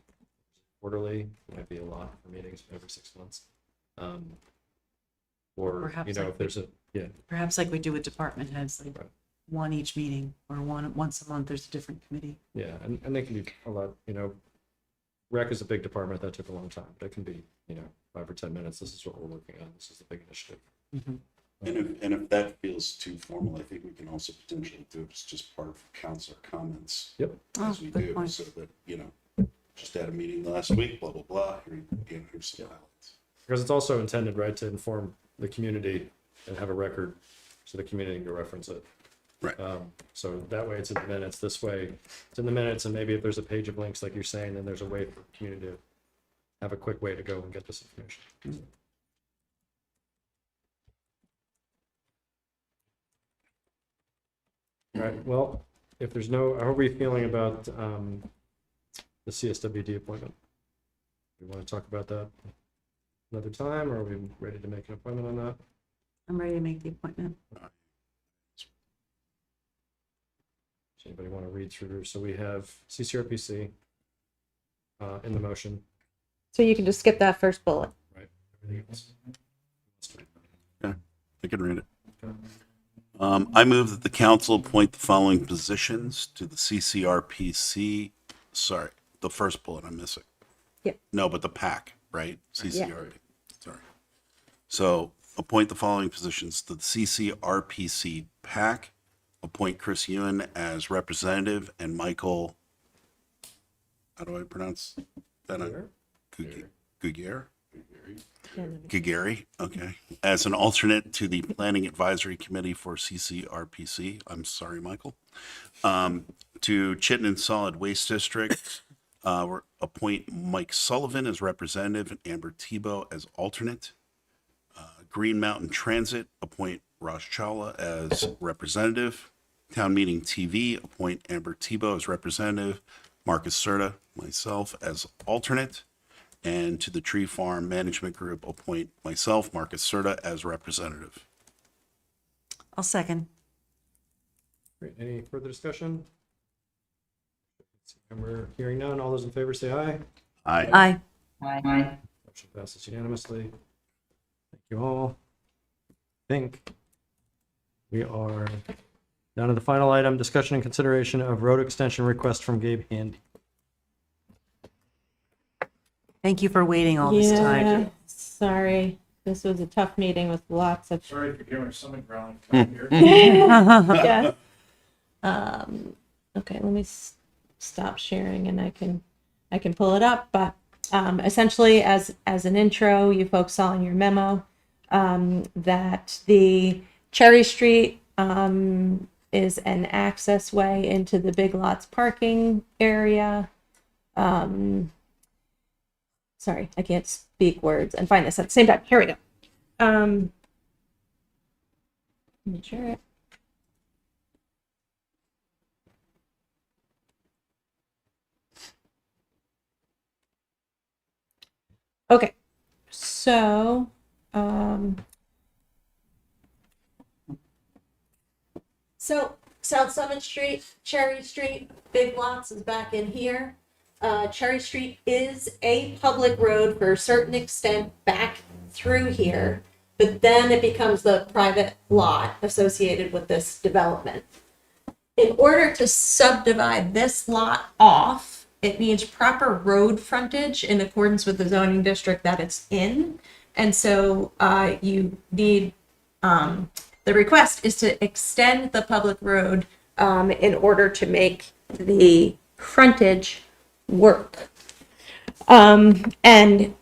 Quarterly? Might be a lot for meetings every 6 months. Or, Perhaps you know, like if there's a, yeah, Perhaps like we do with department heads, like Right. one each meeting, or once a month, there's a different committee. yeah, and they can be a lot, you know, rec is a big department, that took a long time, but it can be, you know, 5 or 10 minutes, this is what we're working on, this is the big initiative. And if that feels too formal, I think we can also potentially do it as just part of council comments. Yep. As Oh, we good do, point. so that, you know, just had a meeting last week, blah, blah, blah, here's some highlights. Because it's also intended, right, to inform the community and have a record so the community can reference it. Right. So that way it's in the minutes, this way it's in the minutes, and maybe if there's a page of links like you're saying, then there's a way for the community to have a quick way to go and get this information. All right, well, if there's no, how are we feeling about the CSWD appointment? We want to talk about that another time, or are we ready to make an appointment on that? I'm ready to make the appointment. Does anybody want to read through? So we have CCRPC in the motion, So you can just skip that first bullet. right? Everything else. I can read it. I move that the council appoint the following positions to the CCRPC. Sorry, the first bullet I'm missing. Yep. No, but the PAC, right? CCRP. Sorry. So appoint the following positions to the CCRPC PAC. Appoint Chris Ewan as representative and Michael, how do I pronounce that? Gugier? Gagari, okay, as an alternate to the Planning Advisory Committee for CCRPC. I'm sorry, Michael. To Chittenden Solid Waste District, appoint Mike Sullivan as representative and Amber Tebow as alternate. Green Mountain Transit, appoint Raj Chawla as representative. Town Meeting TV, appoint Amber Tebow as representative, Marcus Serta, myself as alternate. And to the Tree Farm Management Group, appoint myself, Marcus Serta, as representative. I'll second. Great. Any further discussion? And we're hearing none. All those in favor say aye. Aye. Aye. Motion passes unanimously. Thank you all. I think we are down to the final item, discussion and consideration of road extension request from Gabe Handy. Thank you for waiting all this time. Sorry, this was a tough meeting with lots of. Sorry for giving stomach growling here. Yeah. Okay, let me stop sharing and I can pull it up. But essentially, as an intro, you folks saw in your memo that the Cherry Street is an access way into the Big Lots parking area. Sorry, I can't speak words and find this at the same time. Here we go. Let me share it. Okay, so South Summit Street, Cherry Street, Big Lots is back in here. Cherry Street is a public road for a certain extent back through here, but then it becomes the private lot associated with this development. In order to subdivide this lot off, it needs proper road frontage in accordance with the zoning district that it's in. And so you need, the request is to extend the public road in order to make the frontage work. And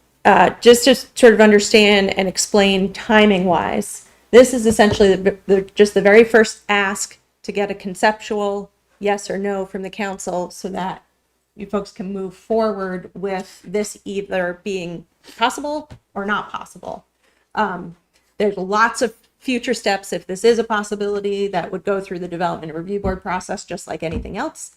just to sort of understand and explain timing wise, this is essentially just the very first ask to get a conceptual yes or no from the council so that you folks can move forward with this either being possible or not possible. There's lots of future steps if this is a possibility that would go through the development and review board process just like anything else.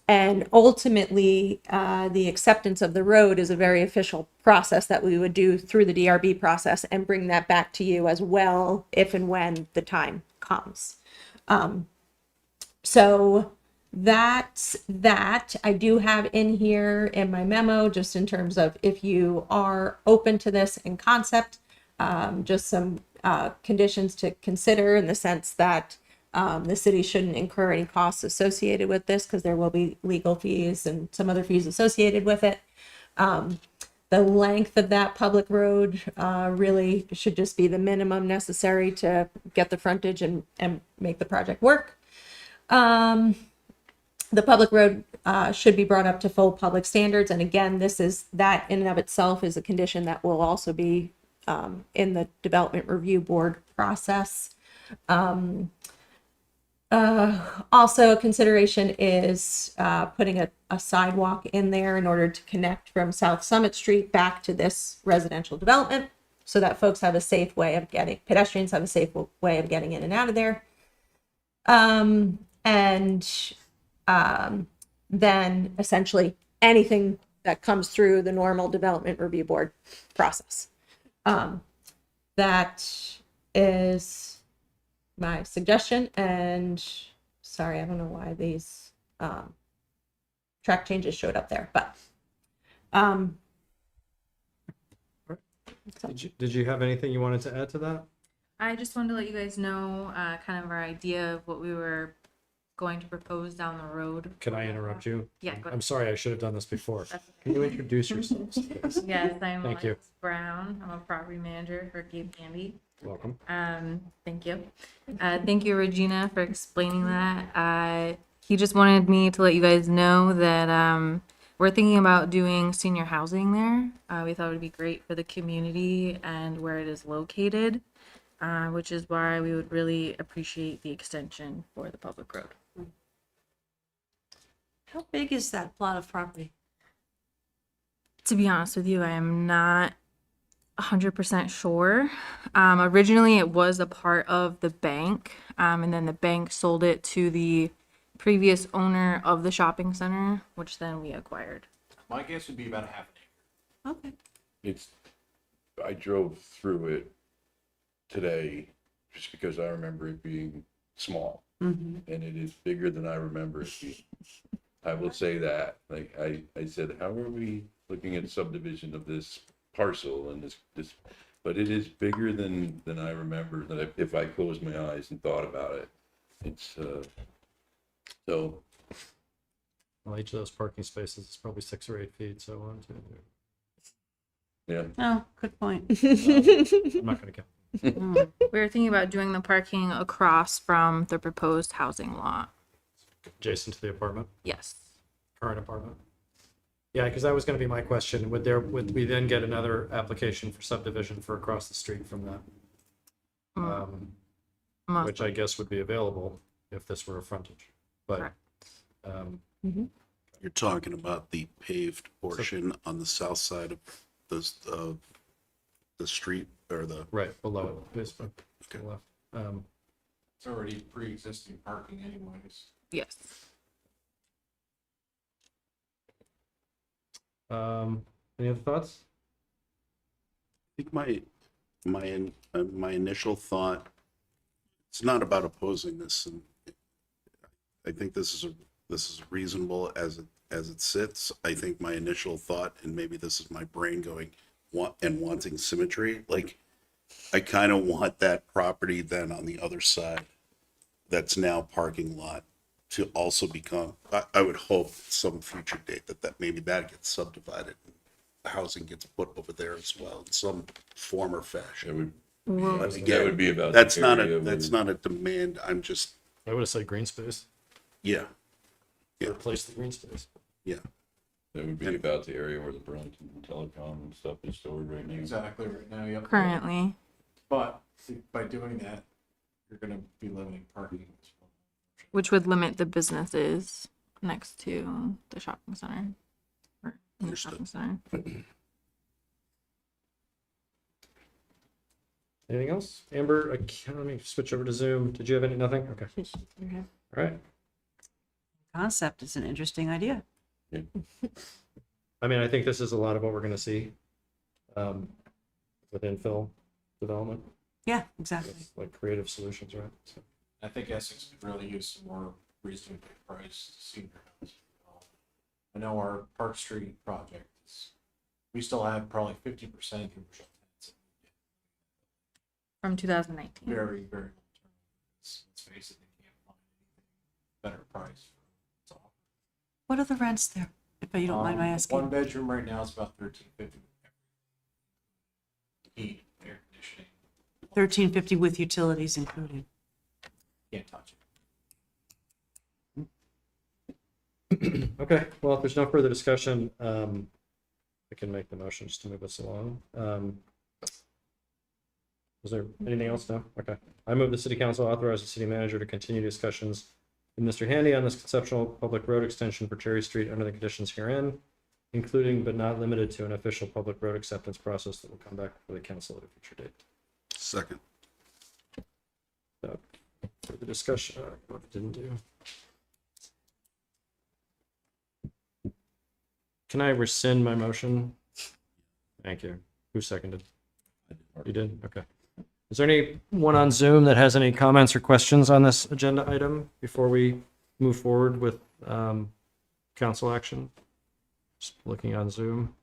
And ultimately, the acceptance of the road is a very official process that we would do through the DRB process and bring that back to you as well if and when the time comes. So that's that. I do have in here in my memo, just in terms of if you are open to this in concept, just some conditions to consider in the sense that the city shouldn't incur any costs associated with this because there will be legal fees and some other fees associated with it. The length of that public road really should just be the minimum necessary to get the frontage and make the project work. The public road should be brought up to full public standards. And again, that in and of itself is a condition that will also be in the development review board process. Also a consideration is putting a sidewalk in there in order to connect from South Summit Street back to this residential development so that folks have a safe way of pedestrians have a safe way of getting in and out of there. Then essentially anything that comes through the normal development review board process. That is my suggestion, and sorry, I don't know why these track changes showed up there, but Did you have anything you wanted to add to that? I just wanted to let you guys know kind of our idea of what we were going to propose down the road. Can I interrupt you? Yeah, go ahead. I'm sorry, I should have done this before. That's okay. Can you introduce yourselves, please? Yes, I'm Thank you. Alexis Brown. I'm a property manager for Gabe Candy. Welcome. Thank you. Thank you, Regina, for explaining that. He just wanted me to let you guys know that we're thinking about doing senior housing there. We thought it would be great for the community and where it is located, which is why we would really appreciate the extension for the public road. How big is that plot of property? To be honest with you, I am not 100% sure. Originally, it was a part of the bank, and then the bank sold it to the previous owner of the shopping center, which then we acquired. My guess would be about a half an acre. Okay. I drove through it today just because I remember it being small, and it is bigger than I remember it being. I will say that. Like I said, how are we looking at subdivision of this parcel and this, but it is bigger than I remember. That if I closed my eyes and thought about it, it's so. Well, each of those parking spaces is probably 6 or 8 feet, so 1, 2, 3. Yeah. Oh, good point. I'm not gonna count. We were thinking about doing the parking across from the proposed housing lot. Adjacent to the apartment, Yes. current apartment. Yeah, because that was gonna be my question. Would we then get another application for subdivision for across the street from that? Most Which I guess would be available if this were a frontage, but, Correct. You're talking about the paved portion on the south side of the street or the, right, below it, basically, to the left. It's already pre-existing parking anyways. Yes. Any other thoughts? I think my initial thought, it's not about opposing this, and I think this is reasonable as it sits. I think my initial thought, and maybe this is my brain going wanting symmetry, like I kind of want that property then on the other side that's now parking lot to also become, I would hope at some future date that maybe that gets subdivided. Housing gets put over there as well in some form or fashion. But That again, would be about. that's the not area a demand. I'm just, I would have said green space, yeah, Yeah. replace the green space. yeah. That would be about the area where the Burlington Telecom and stuff is stored right now. Exactly right now, yep. Currently. But by doing that, you're gonna be limiting parking. Which would limit the businesses next to the shopping center. Or in the Understood. shopping center. Anything else? Amber, let me switch over to Zoom. Did you have nothing? Okay. All right. concept is an interesting idea. I mean, I think this is a lot of what we're gonna see with infill development, Yeah, exactly. like creative solutions, right? So, I think Essex could really use some more reasonably priced senior housing. I know our Park Street project is, we still have probably 50% commercial tenants. From 2019. Very, very long term. Let's face it, they can't find anything better price. What are the rents there? If you don't mind my asking. One bedroom right now is about $13.50. Heat, air conditioning. $13.50 with utilities included. Can't touch it. Okay, well, if there's no further discussion, I can make the motion just to move us along. Was there anything else? No? Okay. I move the city council authorize the city manager to continue discussions with Mr. Handy on this conceptual public road extension for Cherry Street under the conditions herein, including but not limited to an official public road acceptance process that will come back before the council at a future date. Second. For the discussion, what it didn't do. Can I rescind my motion? Thank you. Who seconded? You did? Okay. Is there anyone on Zoom that has any comments or questions on this agenda item before we move forward with council action? Just looking on Zoom.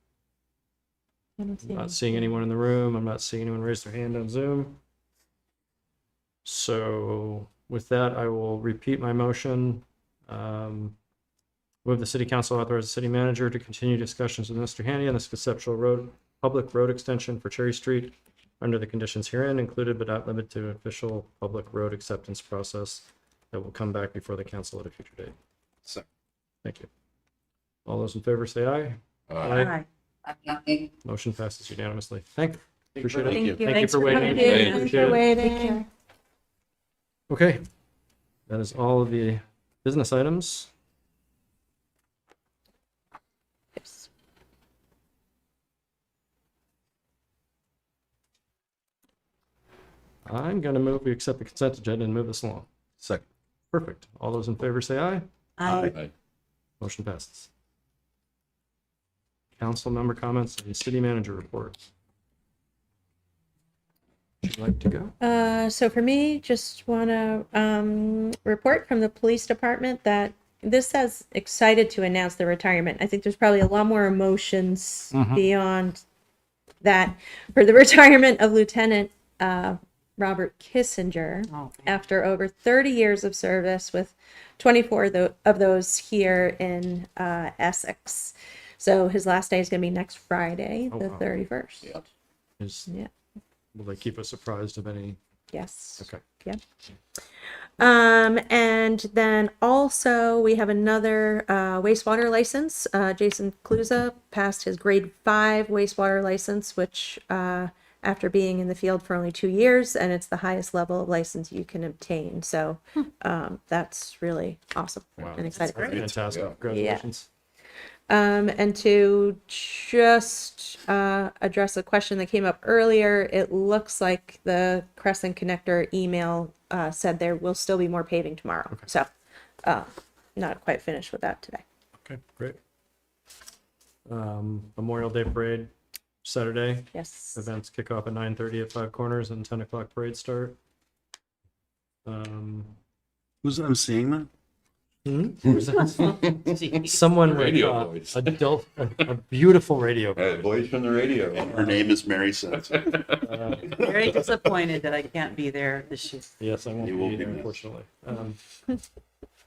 I'm not seeing anyone in the room. I'm not seeing anyone raise their hand on Zoom. So with that, I will repeat my motion. Move the city council authorize the city manager to continue discussions with Mr. Handy on this conceptual public road extension for Cherry Street under the conditions herein, included but not limited to an official public road acceptance process that will come back before the council at a future date. Second. Thank you. All those in favor say aye. Aye. Motion passes unanimously. Appreciate it. Thank you. Thank you for waiting. Thanks Appreciate for it. waiting. Okay. That is all of the business items. Yes. I'm going to move, we accept the consent agenda and move this along. Second. Perfect. All those in favor say aye. Aye. Motion passes. Council member comments and city manager reports. Would you like to go? So for me, just want to report from the police department that this says excited to announce the retirement. I think there's probably a lot more emotions beyond that for the retirement of Lieutenant Robert Kissinger after over 30 years of service, with 24 of those here in Essex. So his last day is going to be next Friday, the 31st. Yeah. Will they keep us apprised of any? Yes. Okay. Yep. And then also we have another wastewater license. Jason Kluza passed his grade 5 wastewater license, which after being in the field for only 2 years, and it's the highest level of license you can obtain. So that's really awesome and exciting. Fantastic. Congratulations. And to just address a question that came up earlier, it looks like the Crescent Connector email said there will still be more paving tomorrow. Okay. So not quite finished with that today. Okay, great. Memorial Day Parade, Saturday. Yes. Events kick off at 9:30 at 5 Corners and 10 o'clock parade start. Who's seeing that? Someone Radio with voice. a beautiful radio Hey, voice from the radio. And her name is Mary Sense. Very disappointed that I can't be there this year. Yes, I won't You will be be there, missed. unfortunately.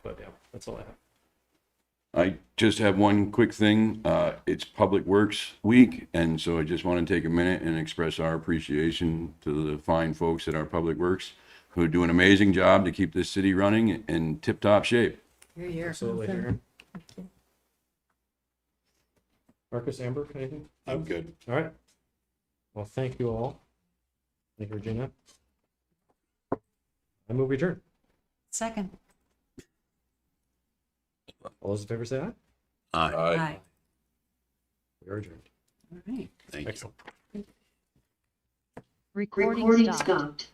But yeah, that's all I have. I just have one quick thing. It's Public Works Week, and so I just want to take a minute and express our appreciation to the fine folks at our Public Works who do an amazing job to keep this city running in tip-top shape. You're here. Absolutely. Here. Marcus, Amber, anything? I'm good. All right. Well, thank you all. Thank you, Regina. I move we adjourn. Second. All those in favor say aye. Aye. Aye. We are adjourned. All right. Thank you. Excellent. Recording stopped.